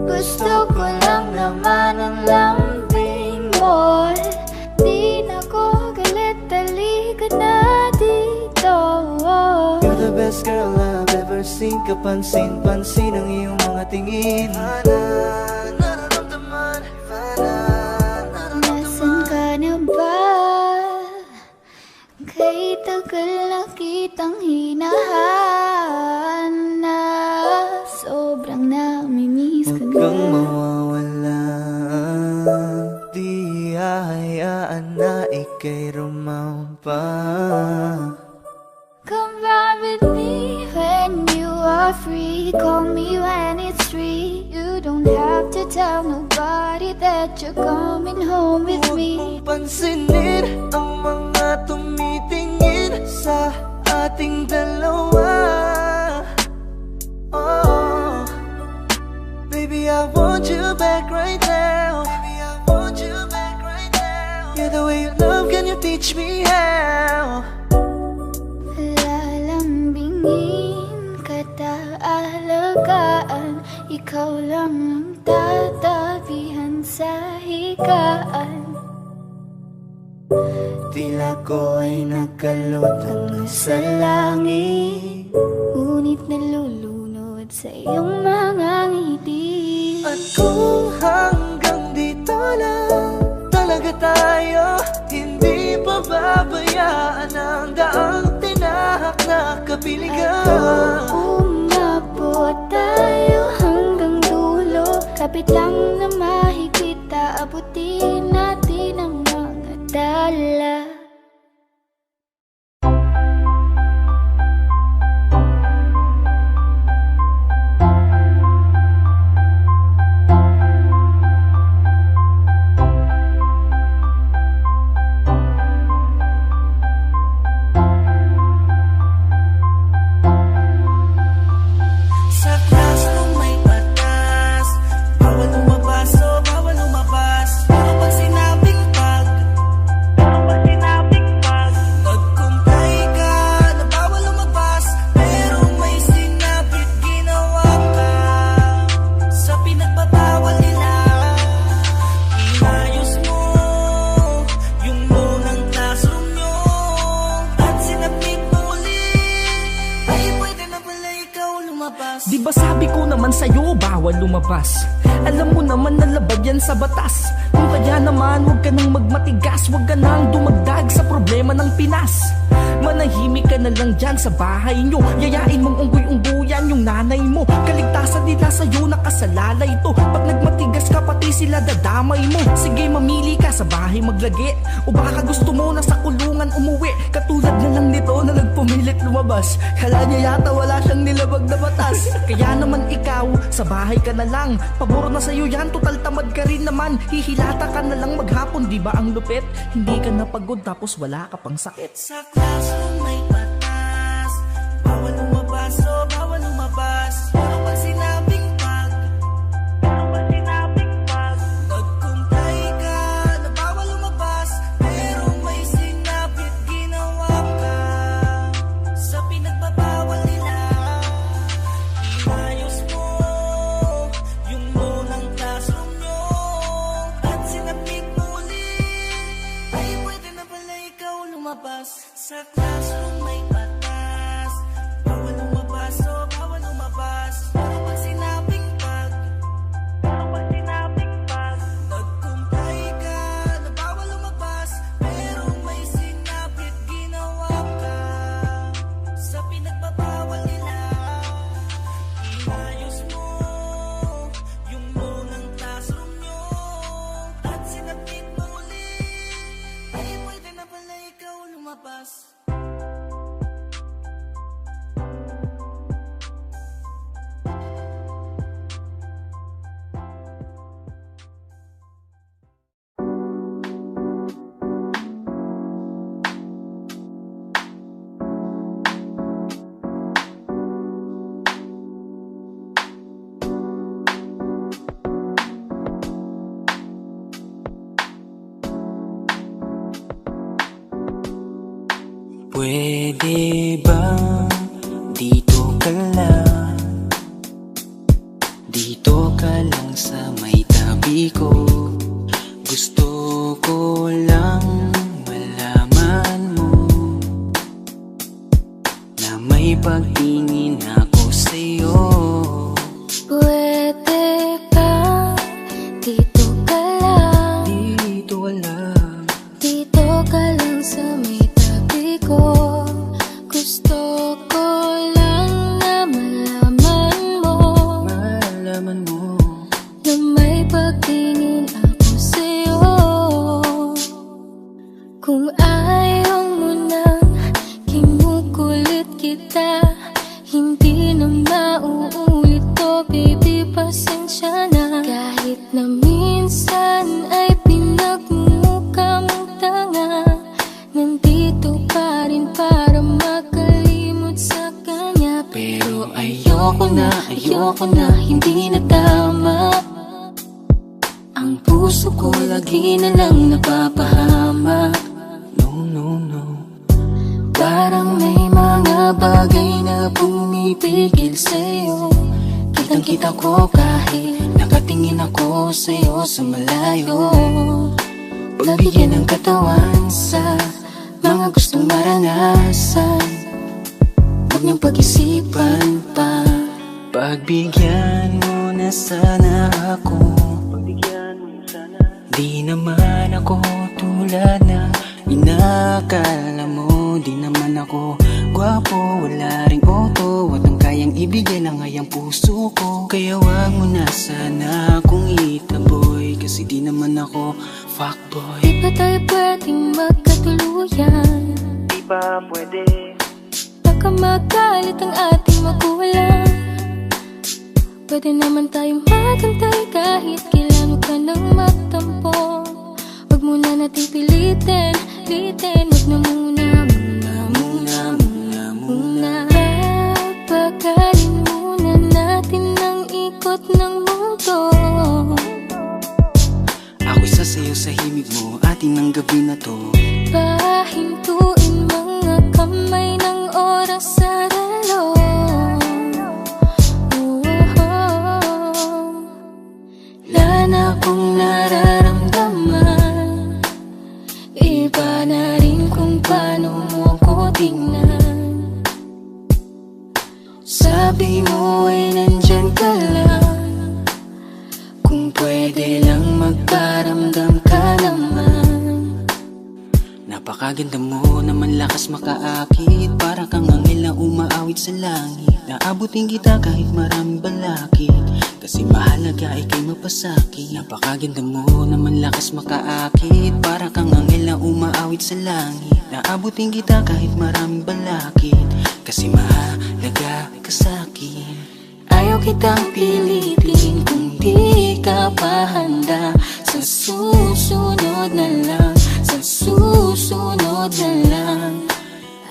Gusto ko lang naman ang lambing mo. Di na ko galit, halika na dito. You're the best girl I've ever seen. Kapansin-pansin ang iyong mga tingin. Nasaan ka na ba? Matagal na kitang hinahanap, sobrang namimiss ka Huwag kang na. mawawala, di hahayaan na ika'y rumampa. Come ride with me when you are free. Call me when it's free. You don't have to tell nobody that you're coming home with Huwag me. mong pansinin ang mga tumitingin sa ating dalawa. Oh, baby, I want you back right now. Baby, I want you back right now. Yeah, the way you love, can you teach me how? Lalambingin kita, alagaan. Ikaw lang ang tatabihan sa higaan. Tila ko ay nagkalutang sa langit, Ngunit nalulunod sa iyong mga ngiti. at kung hanggang dito lang talaga tayo, hindi pa babayaan ang daang tinahak na kapiligan. Umabot tayo hanggang dulo, kapit lang na mahigpit, aabutin natin ang mga dala. Sa classroom may batas, bawal lumabas o bawal lumabas. Pero pag sinabing pag nagkumpay ka na bawal lumabas, pero may sinabit ginawa ka. Sa pinagbabawal nila, inayos mo yung lunang classroom nyo at sinabit mo ulit. Ay, pwede na pala ikaw lumabas. Di ba sabi ko naman sa'yo, bawal lumabas? Alam mo naman na labag yan sa batas. Kung kaya naman, huwag ka nang magmatigas. Huwag ka nang dumagdag sa problema ng Pinas. Manahimik ka na lang dyan sa bahay nyo. Yayain mong unggoy-ungguyan yung nanay mo. Kaligtasan nila sa'yo, nakasalalay to. Pag nagmatigas ka, pati sila dadamay mo. Sige, mamili ka sa bahay maglagi, o baka gusto mo na sa kulungan umuwi. Katulad na lang nito na nagpumilit lumabas. Kala niya yata wala siyang nilabag na batas. Kaya naman ikaw, sa bahay ka na lang. Pabor na sa'yo yan, total tamad ka rin naman. Hihilata ka na lang maghapon, di ba ang lupit? Hindi ka napagod tapos wala ka pang sakit. Sa classroom may batas, bawal lumabas o bawal lumabas. Pero pag sinabing pag nagkumpay ka na bawal lumabas, pero may sinabit ginawa ka. Sa pinagbabawal nila, inayos mo yung lunang classroom nyo at sinabit mo ulit. Ay, pwede na pala ikaw lumabas. Sa classroom may batas, bawal lumabas o bawal lumabas. Pero pag sinabing pag nagkumpay ka na bawal lumabas, pero may sinabit ginawa ka. Sa pinagbabawal nila, inayos mo yung lunang classroom nyo at sinabit mo ulit. Ay, pwede na pala ikaw lumabas. Pwede ba dito ka lang? Dito ka lang sa may tabi ko. Gusto ko lang malaman mo na may pagtingin ako sa'yo. Pwede ba dito ka lang? Dito ka lang. Dito ka lang sa may tabi ko. na, ayoko na, hindi na tama. Ang puso ko lagi na lang napapahama. Parang may mga bagay na pumipigil sa'yo. Kitang-kita ko kahit nakatingin ako sa'yo sa malayo. Pagbigyan ng katawan sa mga gustong maranasan, huwag niyong pag-isipan pa. Pagbigyan mo na sana ako. Di naman ako tulad na inakala mo. Di naman ako gwapo, wala ring auto, at ang kayang ibigay lang ay ang puso ko. Kaya wag mo na sana akong itaboy, kasi di naman ako fuckboy. Di ba tayo pwedeng magkatuluyan? Di ba pwede? Baka magalit ang ating magulang. Pwede naman tayong magantay kahit kailan ka nang magtampo. Huwag mo na natin pilitin, huwag na muna. Papagalin muna natin ang ikot ng mundo. Ako'y sasayaw sa himig mo, atin ng gabi na to. Pahintuin mga kamay ng oras sa relo. Wala na akong nararamdaman. Iba na rin kung paano mo ko tingnan. Sabi mo ay nandyan ka lang, kung pwede lang magparamdam ka naman. Napakaganda mo naman, lakas makaakit, para kang anghel na umaawit sa langit. Naabutin kita kahit maraming balakid, kasi mahalaga ika'y mapasakit. Napakaganda mo naman, lakas makaakit, para kang anghel na umaawit sa langit. Naabutin kita kahit maraming balakid, kasi mahalaga ka sa'kin. Ayaw kitang pilitin kung di ka pa handa. Sa susunod na lang, sa susunod na lang.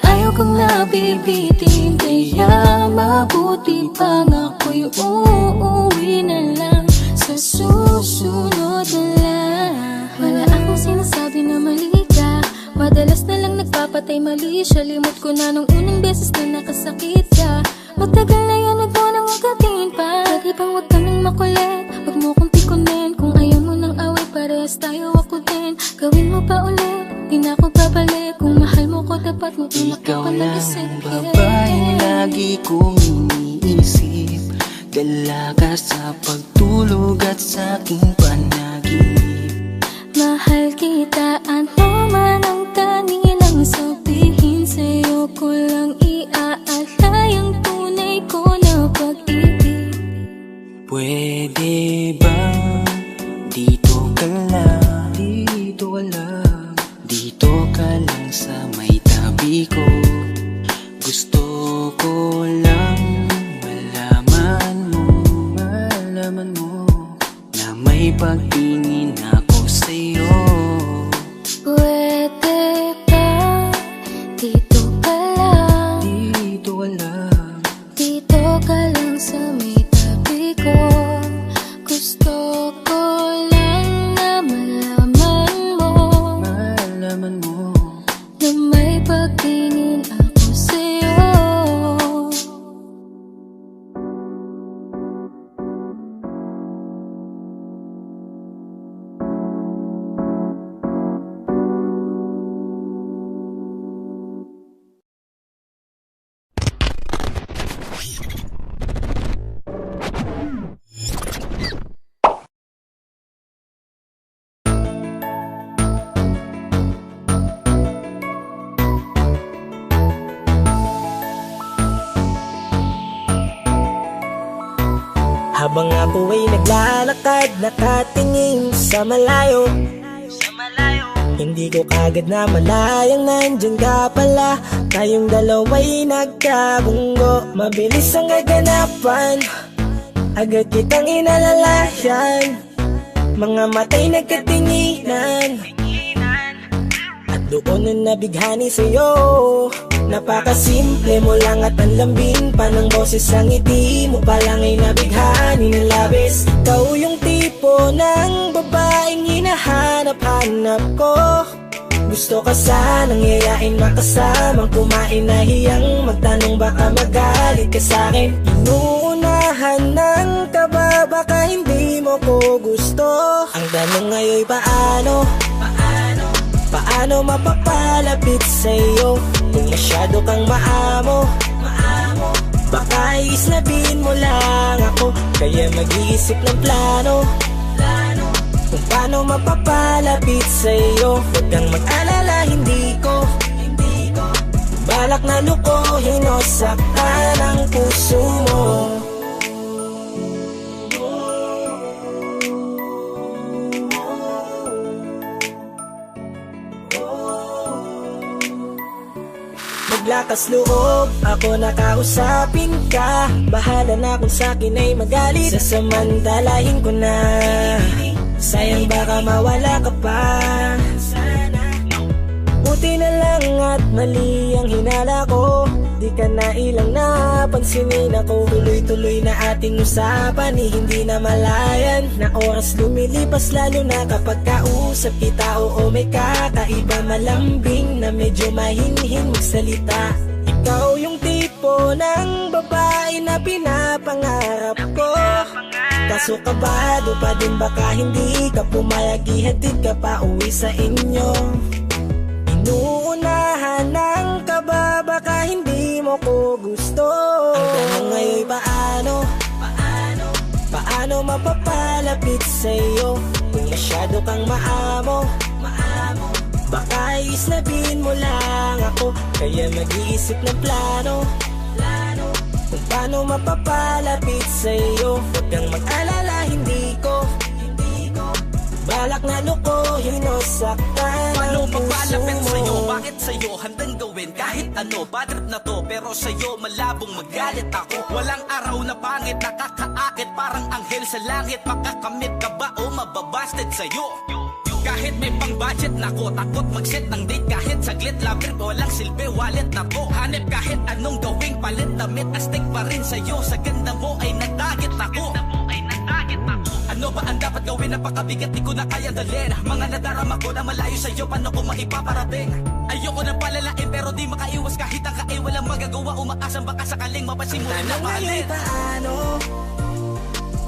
Ayaw kong nabibitin, kaya mabuti pang ako'y uuwi na lang. Sa susunod na lang. Wala akong sinasabi na mali ka, madalas na lang nagpapatay mali siya. Limot ko na nung unang beses na nakasakit ka. Matagal na yan, huwag mo nang agatin pa. Pwede bang huwag ka nang makulit, huwag mo kong pikunin. Kung ayaw mo nang away, parehas tayo ako din. Gawin mo pa ulit, di na ako babalik. Kung mahal mo ko, dapat mo ikaw lang ang babaeng lagi kong iniisip. Dala ka sa pagtulog at sa aking panaginip. Mahal kita, ano man ang kanilang sabihin. Sa'yo ko lang iaalay ang tunay ko na pag-ibig. Pwede bang dito ka lang, dito ka lang sa may tabi ko. Gusto ko lang malaman mo na may pagtingin ako sa'yo. Pwede ba dito ka lang, dito ka lang sa may tabi ko. Gusto ko lang na malaman mo na may pagtingin ako sa'yo. Habang ako ay naglalakad, nakatingin sa malayo, hindi ko kagad na malayang nandyan ka pala. Tayong dalawa'y nagkabunggo, mabilis ang kaganapan, agad kitang inalalayan. Mga mata'y nagkatinginan, at doon na nabighani sa'yo. Napakasimple mo lang at ang lambing pa ng boses. Ang ngiti mo pa lang ay nabighani ng labis. Ikaw yung tipo ng babaeng hinahanap-hanap ko. Gusto ka sanang yayain makasamang kumain, nahiyang magtanong baka magalit ka sa'kin. Inuunahan ng kaba, baka hindi mo ko gusto. Ang tanong ngayon paano? Paano mapapalapit sa'yo kung masyado kang maamo? Baka islabin mo lang ako, kaya mag-iisip ng plano kung paano mapapalapit sa'yo. Huwag kang mag-alala, hindi ko balak na lukohin o saktan ang puso mo. Maglakas loob, ako nakausapin ka. Bahala na kung sa'kin ay magalit, sasamantalahin ko na. Sayang baka mawala ka pa. Buti na lang at mali ang hinala ko, di ka na ilang napansinin ako. Tuloy-tuloy na ating usapan, hindi na malayan. Na oras lumilipas lalo na kapag kausap kita. Oo, may kakaiba, malambing na medyo mahinhin magsalita. Ikaw yung tipo ng babae na pinapangarap ko. Kaso kabado pa din, baka hindi ka pumayag, ihatid ka pa uwi sa inyo. Inuunahan ng kaba, baka hindi mo ko gusto. Ang tanong ngayon paano? Paano mapapalapit sa'yo kung masyado kang maamo? Baka islabin mo lang ako, kaya mag-iisip ng plano kung paano mapapalapit sa'yo. Huwag kang mag-alala, hindi ko balak na lukohin o saktan ang puso mo. Sa'yo, bakit sa'yo handang gawin kahit ano? Bad trip na to, pero sa'yo malabong magalit ako. Walang araw na pangit, nakakaakit parang anghel sa langit. Makakamit ka ba o mababasted sa'yo? Kahit may pang budget na ko, takot mag-set ng date kahit saglit. Love trip, walang silbi, wallet na to. Hanip kahit anong gawing palit, damit astig pa rin sa'yo. Sa ganda mo ay nagtagit ako. Ano ba ang dapat gawin? Napakabigat, di ko na kaya dalhin. Mga nadarama ko na malayo sa'yo, paano ko maipaparating? Ayoko na palalain pero di makaiwas kahit ang kain. Walang magagawa, umaasang baka sakaling mapansin mo na mahalin.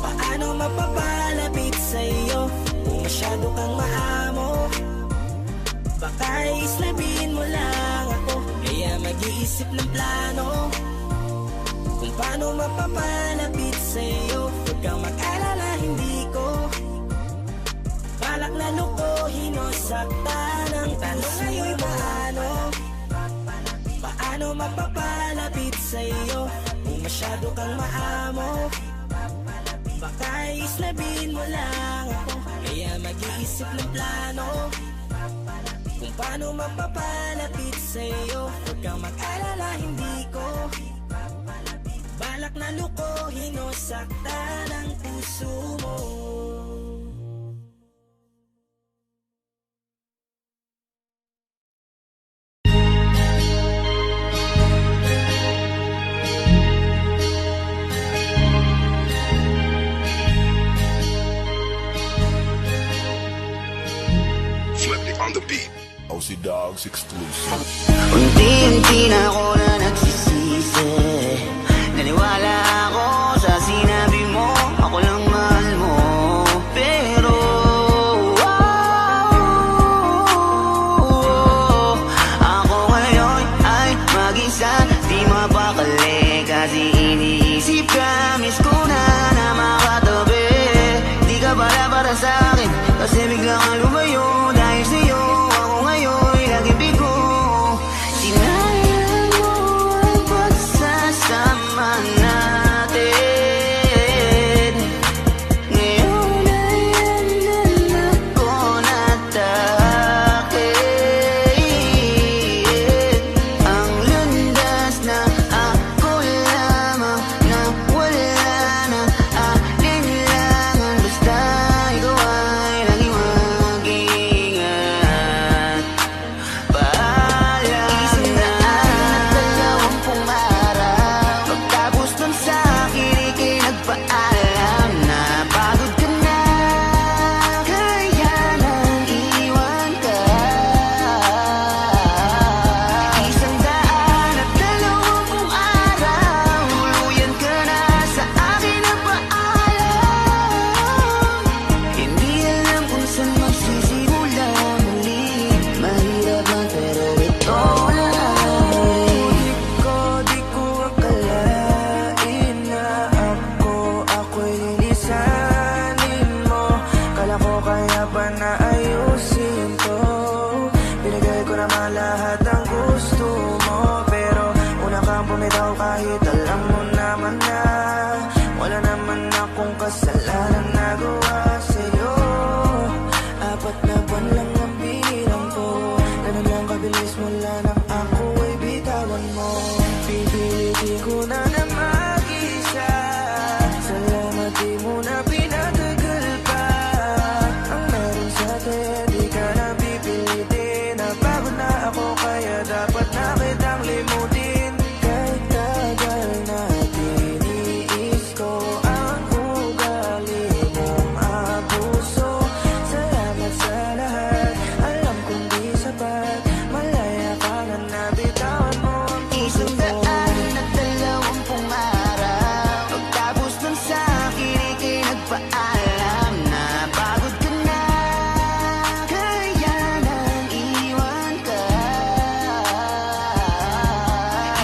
Paano mapapalapit sa'yo kung masyado kang maamo? Baka islabin mo lang ako, kaya mag-iisip ng plano kung paano mapapalapit sa'yo. Huwag kang mag-alala, hindi ko balak na lukohin o saktan ang tanong ngayon paano mapapalapit sa'yo kung masyado kang maamo? Baka islabin mo lang ako, kaya mag-iisip ng plano kung paano mapapalapit sa'yo. Huwag kang mag-alala, hindi ko balak na lukohin o saktan ang puso mo. On the beat, OC Dogs exclusive. Unti-unti na ako na nagsisisi. Naniwala ako sa sinabi mo, ako lang mahal mo. Pero ako ngayon ay mag-isa, di mapakali. Kasi iniisip ka, miss ko na makatabi. Di ka para sa akin, kasi biglang kang lumayo. Dahil sa'yo, ako ngayon laging bigo. Sinayang mo kahit alam mo naman na wala naman akong kasalanan nagawa sa'yo. 4 na buwan lang ang bilang ko, ganun lang kabilis mula nang ako ay bitawan mo. Pipilitin ko na na mag-isa, salamat di mo na pinatagal pa. Ang meron sa atin, di ka na pipilitin. Napagod na ako kaya dapat na kitang limutin. Kahit tagal natin, iis ko ang ugali mong abuso. Salamat sa lahat, alam kong di sapat. Malaya ka na nabitawan mo ang puso mo. 120 araw, pagtapos ng sa'kin ika'y nagpaalam na pagod ka na, kaya nang iwan ka.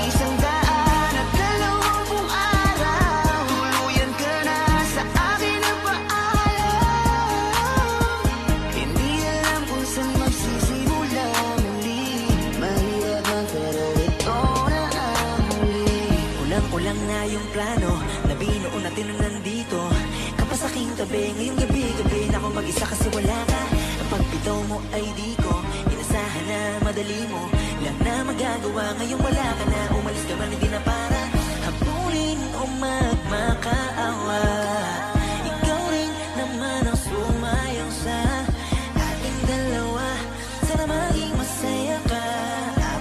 120 araw, tuluyan ka na sa akin nagpaalam. Hindi alam kung saan magsisimula muli, mahirap man pero ito na ang huli. Kulang-kulang na yung plano na binuo natin nung nandito ka pa sa aking tabi. Ngayong gabi-gabi na ako mag-isa kasi wala ka. Ang pagbitaw mo ay di ko inasahan na madali mo lang na magagawa. Ngayong wala ka na, umalis ka man hindi na para habulin o magmakaawa. Ikaw rin naman ang sumayaw sa ating dalawa. Sana maging masaya ka.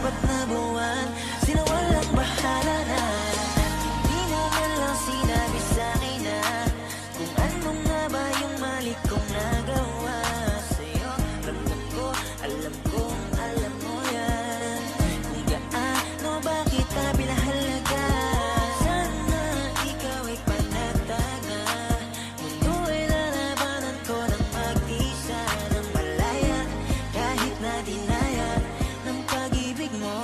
4 na buwan, sila walang bahala na. Hindi mo man lang sinabi sa'kin na kung ano nga ba yung mali kong nagawa sa'yo. Ramdam ko, alam kong alam mo yan, kung gaano ba kita pinahalaga. Sana ikaw ay panataga, mundo ay lalabanan ko ng mag-isa ng malaya. Kahit na dinaya ng pag-ibig mo,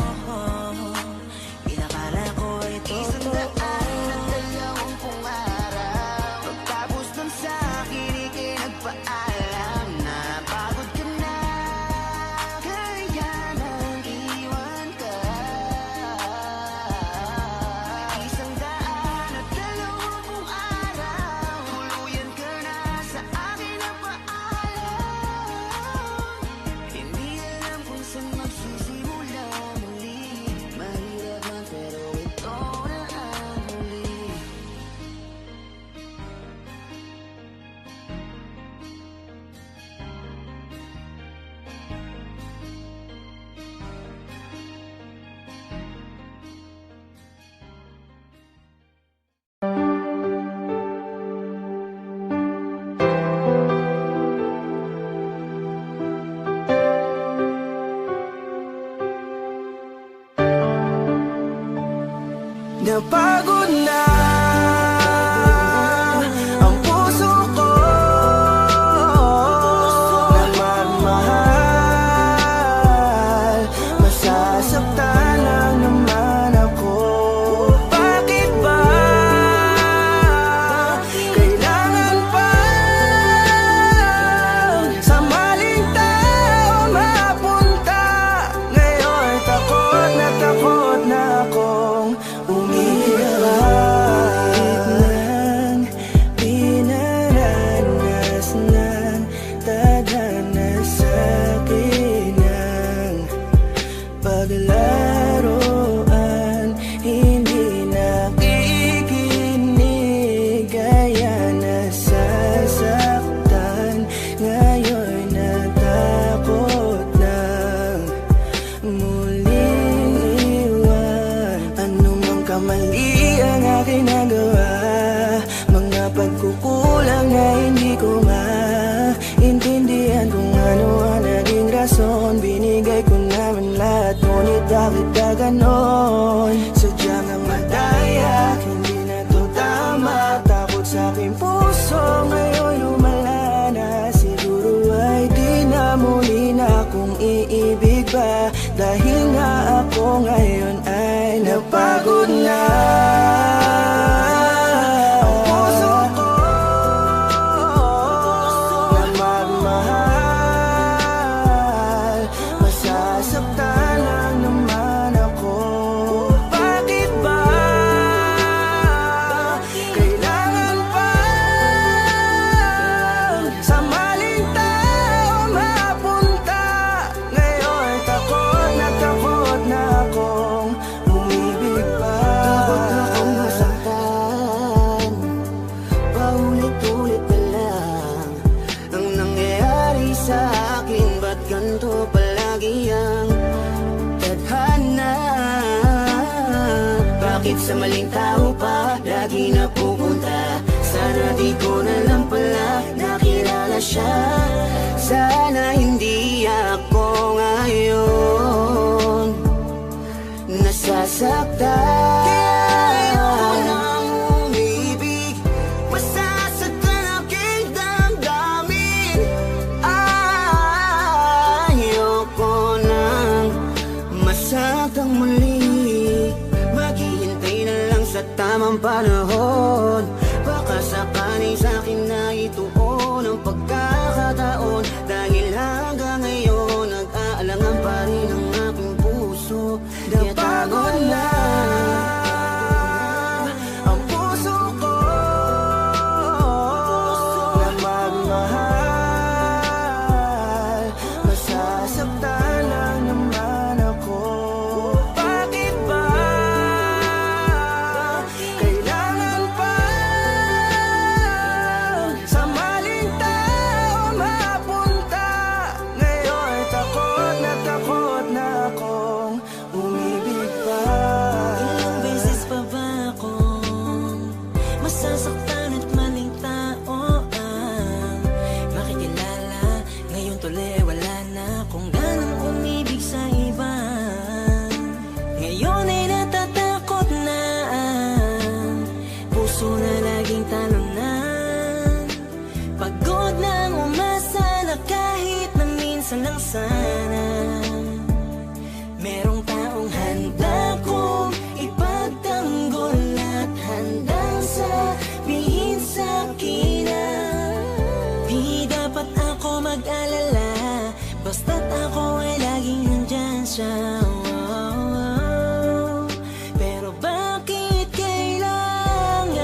inakala ko ay totoo. 120 araw, pagtapos ng sa'kin ika'y nagpaalam na pagod ka na, kaya nang iwan ka. 120 araw, tuluyan ka na sa akin nagpaalam. Hindi alam kung saan magsisimula muli, mahirap man pero ito na ang huli. Napagod na ang puso ko na magmahal. Masasaktan lang naman ako. Bakit ba kailangan pa sa maling tao mapunta? Ngayon takot na akong pinaranas ng tadhana sa akin ng paglaruan. Hindi nakikinig kaya nasasaktan. Ngayon natakot ng muling iwan. Anumang kamali ang aking nagawa, mga pagkukulang na hindi ko maintindihan kung ano ang naging rason. Binigay ko naman lahat, ngunit bakit ka ganon? Sadyang ang madaya, hindi na to tama. Takot sa aking puso, ngayon lumala na. Siguro ay di na muli na akong iibig pa, dahil nga ako ngayon ay napagod na. Ang puso ko na magmahal, masasaktan lang naman ako. Bakit ba Bakit sa maling tao pa lagi napupunta? Sana di ko na lang pala nakilala siya. Sana hindi ako ngayon nasasaktan. Kaya ako nang umibig, masasaktan aking damdamin. Ayoko nang masaktan muli. Maghihintay na lang sa tamang panahon. Baka sakaling sa'kin na ituon ang pagkakataon. Dahil hanggang ngayon nag-aalangan pa rin ang aking puso. Napagod na ang puso ko na magmahal. Masasaktan lang naman ako. Bakit ba kailangan pa sa maling tao mapunta? Ngayon takot na akong umibig pa. Ilang beses pa ba akong masasaktan at maling tao ang makikilala? Ngayon tuloy wala na akong ganang umibig sa iba. Ngayon ay natatakot na ang puso na laging talunan. Pagod nang umasa na kahit na minsan lang sana merong taong handa kong ipagtanggol at handang sabihin sa'kin na di dapat ako mag-alala, basta't ako ay laging nandyan siya. Pero bakit kailangan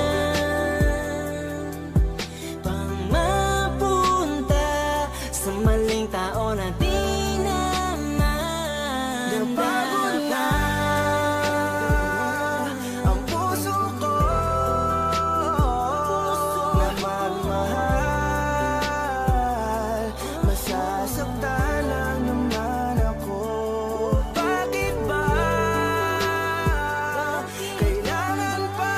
pang mapunta sa maling tao na di Napagod na ang puso ko na magmahal. Masasaktan lang naman ako. Bakit ba kailangan pa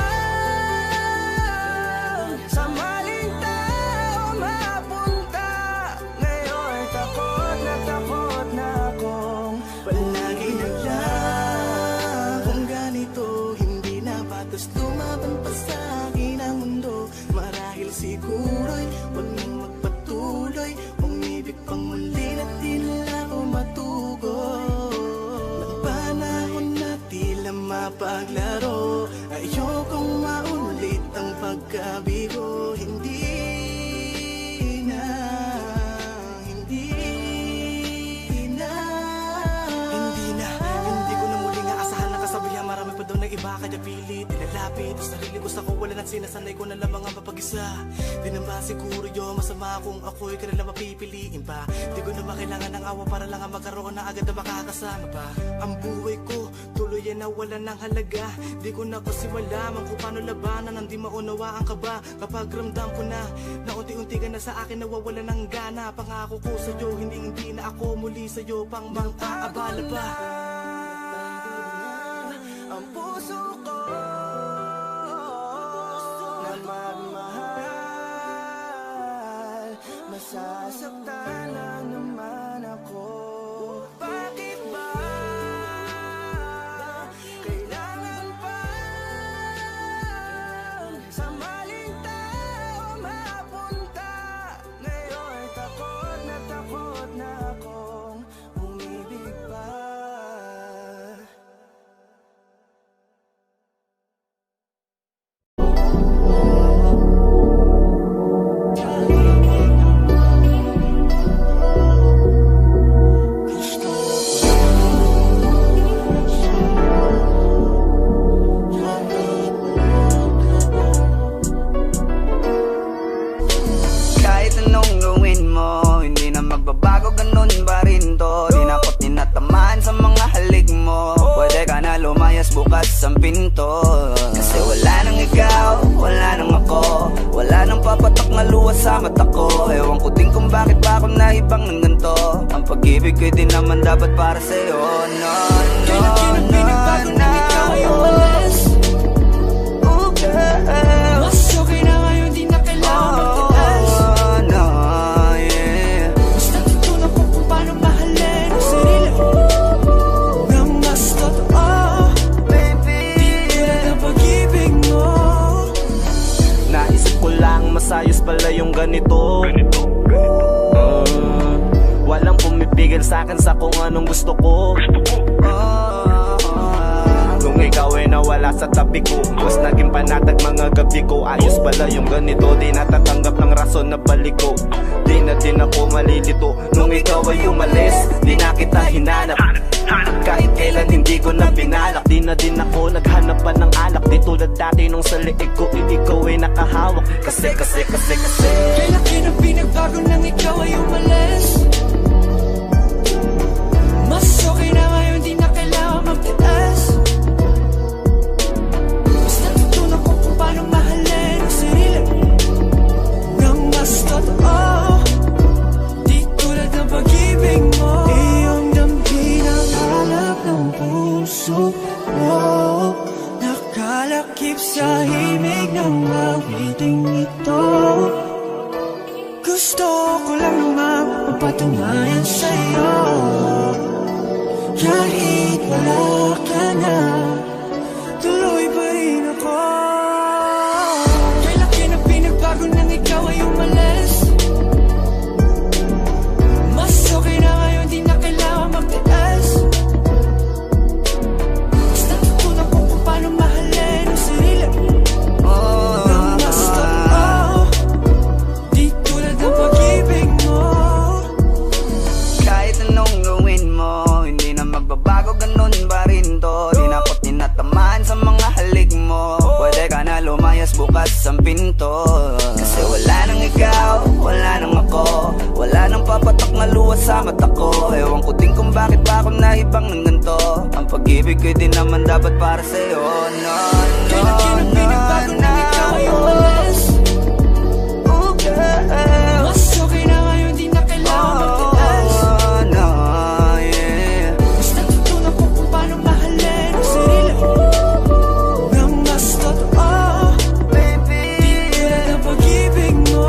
sa maling tao mapunta? Ngayon takot na akong palagi naglang. Kung ganito hindi na patas lumaban pa sa akin ang mundo. Marahil siguro'y huwag nang magpatuloy, umibig pang muli na di na ako matugon. Ng panahon na tila mapaglaro, ayokong maulit ang pagkabigo. Hindi ko na muling aasahan na kasabihan. Marami pa daw na iba kaya pilit nilalapit ang sarili ko sa kawalan at sinasanay ko na lamang ang mapag-isa. Di naman siguro yun masama kung ako'y kanila mapipiliin pa. Di ko naman kailangan ng awa para lang ang magkaroon na agad na makakasama pa. Ang buhay ko tuloy ay nawalan ng halaga. Di ko na kasi malaman kung paano labanan ang di maunawaan ka ba. Kapag ramdam ko na unti-unti ka na sa akin nawawalan ng gana. Pangako ko sa'yo hindi na ako muli sa'yo pang mang-aabala pa. Ang puso ko na magmahal. Masasaktan lang naman ako. Bakit ba kailangan pa sa maling tao mapunta? Ngayon takot na akong umibig pa. Kahit anong gawin mo, hindi na magbabago, ganun ba rin to? Di na ako tinatamaan sa mga halik mo. Pwede ka na lumayas bukas ang pinto. Kasi wala nang ikaw, wala nang ako, wala nang papatok na luha sa mata ko. Ewan ko din kung bakit ba ako naibang ng ganito. Ang pag-ibig ko din naman dapat para sa'yo. No, no, no, no, no. ganito. Walang pumipigil sa'kin sa kung anong gusto ko. Nung ikaw ay nawala sa tabi ko, mas naging panatag mga gabi ko. Ayos pala yung ganito, di natatanggap ng rason na balik ko. Di na din ako malilito. Nung ikaw ay umalis, di na kita hinanap. Kahit kailan hindi ko na binalak. Di na din ako naghanap pa ng alak. Di tulad dati nung sa liig ko, ikaw ay nakahawak. Kasi kailan kinang pinagbago nang ikaw ay umalis? Mas okay na ngayon, di na kailangan magtiis. Mas natutunan ko kung paano mahalin ang sarili nang mas totoo. Di tulad ng pag-ibig mo. Iyong damhin ang hanap ng puso mo. Nakalakip sa himig ng awiting ito. Gusto ko lang naman mapatunayan sa'yo. Kahit wala ka na, tuloy pa rin ako. Kailan kinang pinagbago nang ikaw ay umalis? Mas okay na ngayon, di na kailangan magtiis. Mas natutunan ko kung paano mahalin ang sarili nang mas totoo. Di tulad ng pag-ibig mo. Kahit anong gawin mo, hindi na magbabago, ganun pa rin to. Di na ako tinatamaan sa mga halik mo. Pwede ka na lumayas, bukas ang pinto. Kasi wala nang ikaw, wala nang ako. Wala nang papatak na luwas sa mata ko. Ewan ko din kung bakit pa ako naibang ng ganito. Ang pag-ibig ko di naman dapat para sa'yo. No, kailan kinang pinagbago nang ikaw ay umalis? Mas okay na ngayon, di na kailangan magtiis. Mas natutunan ko kung paano mahalin ang sarili nang mas totoo. Di tulad ng pag-ibig mo.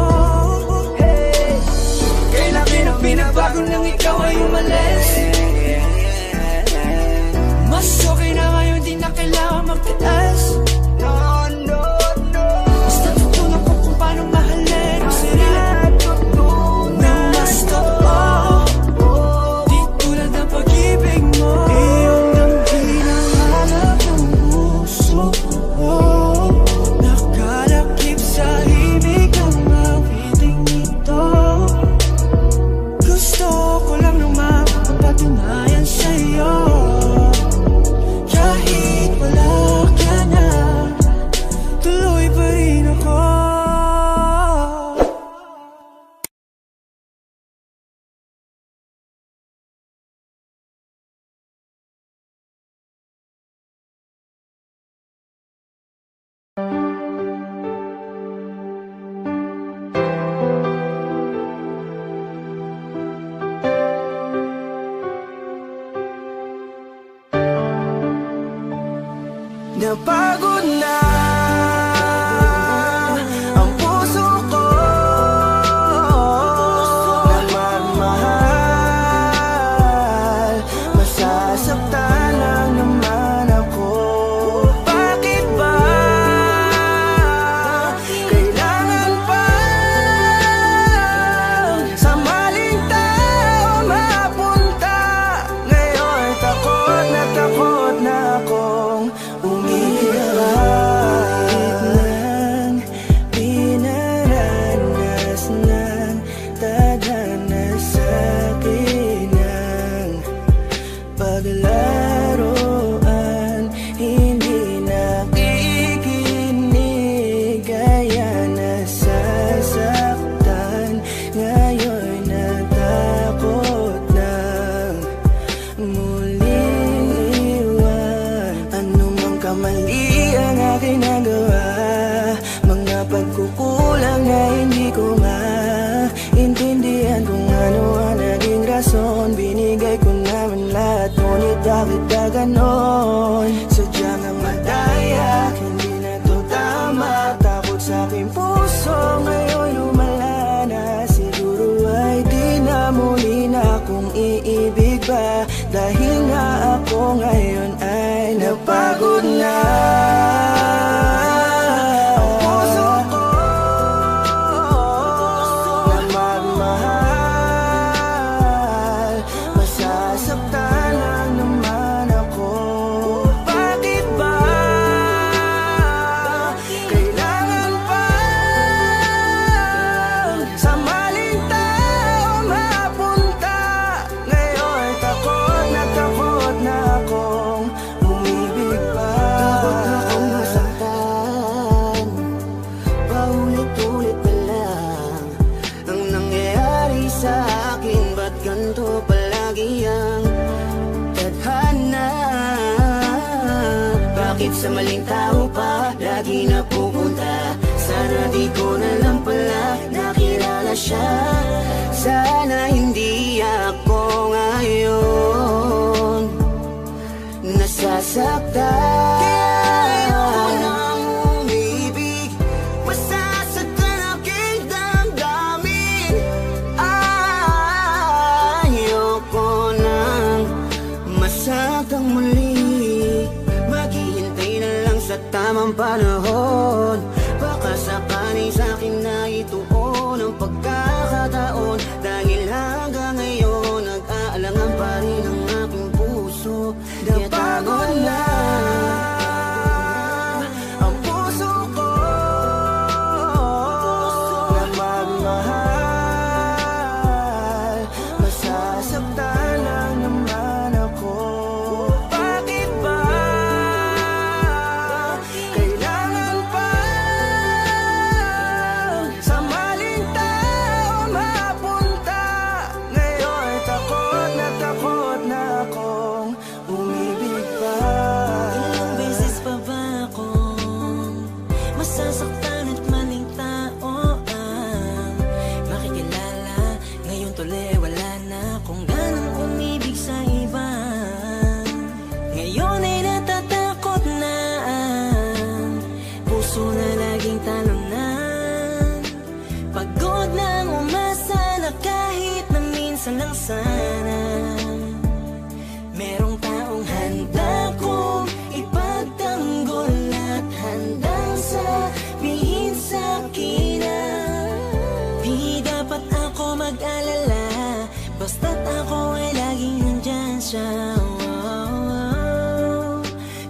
Kailan kinang pinagbago nang ikaw ay umalis? Mas okay na ngayon, di na kailangan magtiis. Mas natutunan ko kung paano mahalin ang sarili nang mas totoo. Di tulad ng pag-ibig mo. Iyong damhin ang hanap ng puso mo. Nakalakip sa himig ng awiting ito. Gusto ko lang naman mapatunayan sa'yo. Kahit wala ka na, tuloy pa rin ako. Napagod na ang puso ko na magmahal. Masasaktan lang naman ako. Bakit ba kailangan pa sa maling tao mapunta? Ngayon takot na akong umiyak. Bakit sa maling tao pa lagi napupunta? Sana di ko na lang pala nakilala siya. Sana hindi ako ngayon nasasaktan. Kaya ayoko nang umibig, masasaktan aking damdamin. Ayoko nang masaktan muli. Maghihintay na lang sa tamang panahon. Baka sakaling sa'kin na ituon ang pagkakataon. Dahil hanggang ngayon nag-aalangan pa rin ang aking puso. Napagod na ang puso ko na magmahal. Masasaktan lang naman ako. Bakit ba kailangan pa sa maling tao mapunta? Ngayon takot na akong umibig pa. Ilang beses pa ba akong masasaktan at maling tao ang makikilala? Ngayon tuloy wala na akong ganang umibig sa iba. Ngayon ay natatakot na ang puso na laging talunan. Pagod nang umasa na kahit na minsan lang sana merong taong handa kong ipagtanggol at handang sabihin sa'kin na di dapat ako mag-alala, basta't ako ay laging nandyan siya.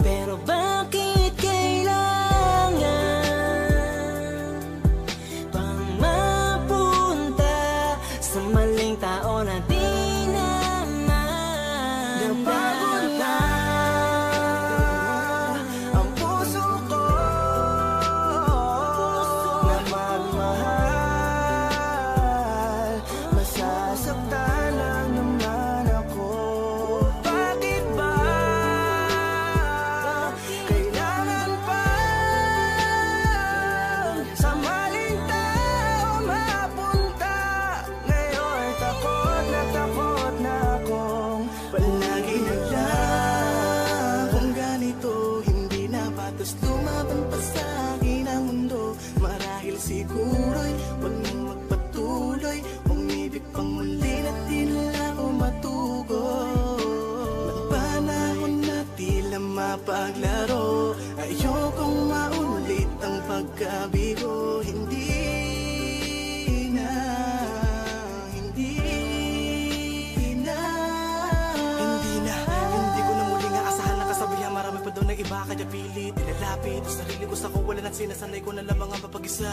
Pero bakit kailangan pang mapunta sa maling tao na di naman Napagod na ang puso ko na magmahal. Masasaktan lang naman ako. Bakit ba kailangan pa sa maling tao mapunta? Ngayon takot na akong palagi na lang. Kung ganito hindi na patas lumaban pa sa akin ang mundo. Marahil siguro'y huwag nang magpatuloy, umibig pang muli na di na ako matugon. Ng panahon na tila mapaglaro, ayokong maulit ang pagkabigo. Hindi na Hindi ko na muling aasahan na kasabihan. Marami pa daw ng iba kaya pilit nilalapit ang sarili ko sa kawalan at sinasanay ko na lamang ang mapag-isa.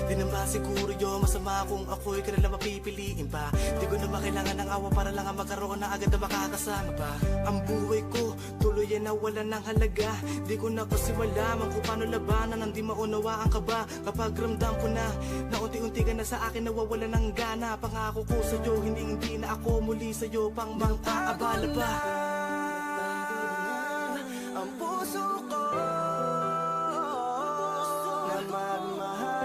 Di na ba siguro yun masama kung ako'y ka na lang mapipiliin pa? Di ko na makailangan ng awa para lang ang magkaroon na agad na makakasama pa. Ang buhay ko tuloy ay nawalan ng halaga. Di ko na kasi malaman kung paano labanan ang di maunawaan ka ba. Kapag ramdam ko na unti-unti ka na sa akin nawawala ng gana. Pangako ko sa'yo hindi na ako muli sa'yo pang mang-aabala pa. Ang puso ko na magmahal.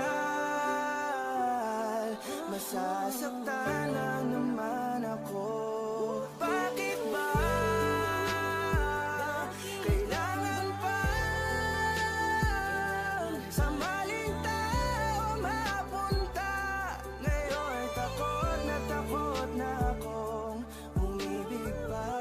Masasaktan lang naman ako. Bakit ba kailangan pa sa maling tao mapunta? Ngayon takot na akong umibig pa.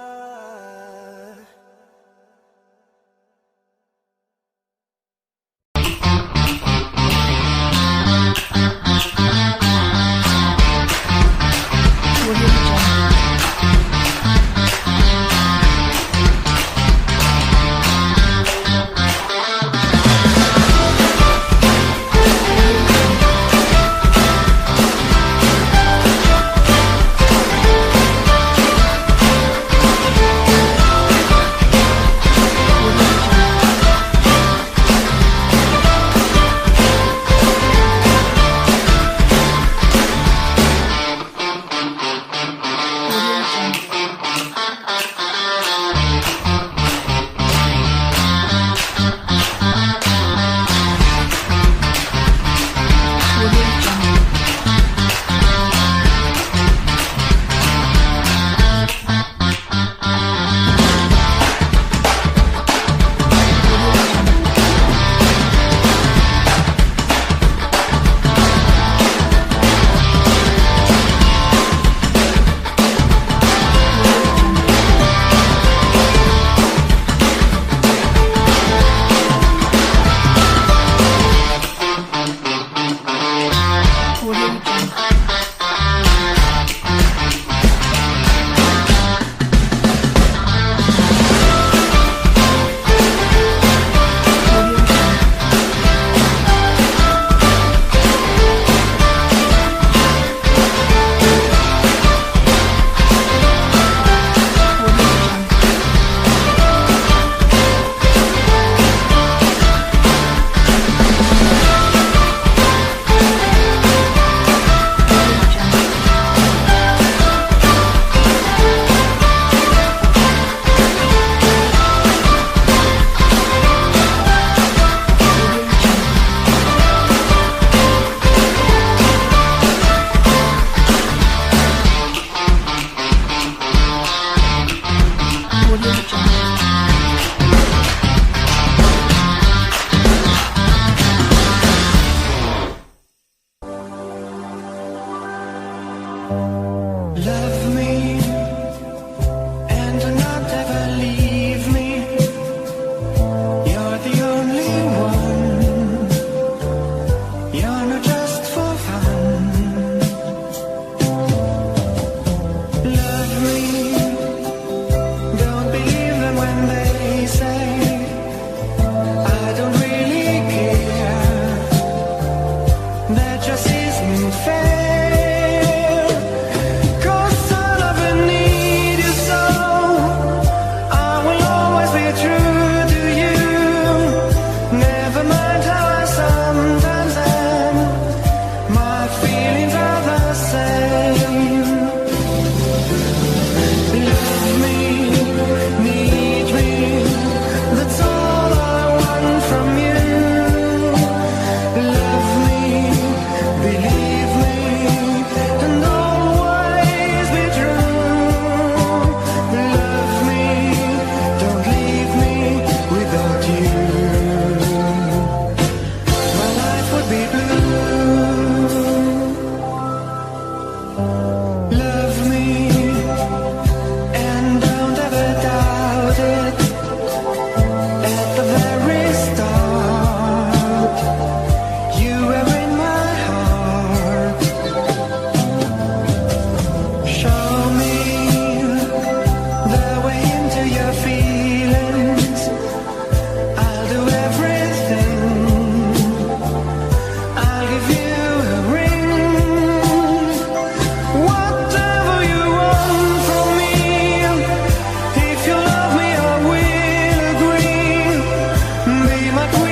my queen.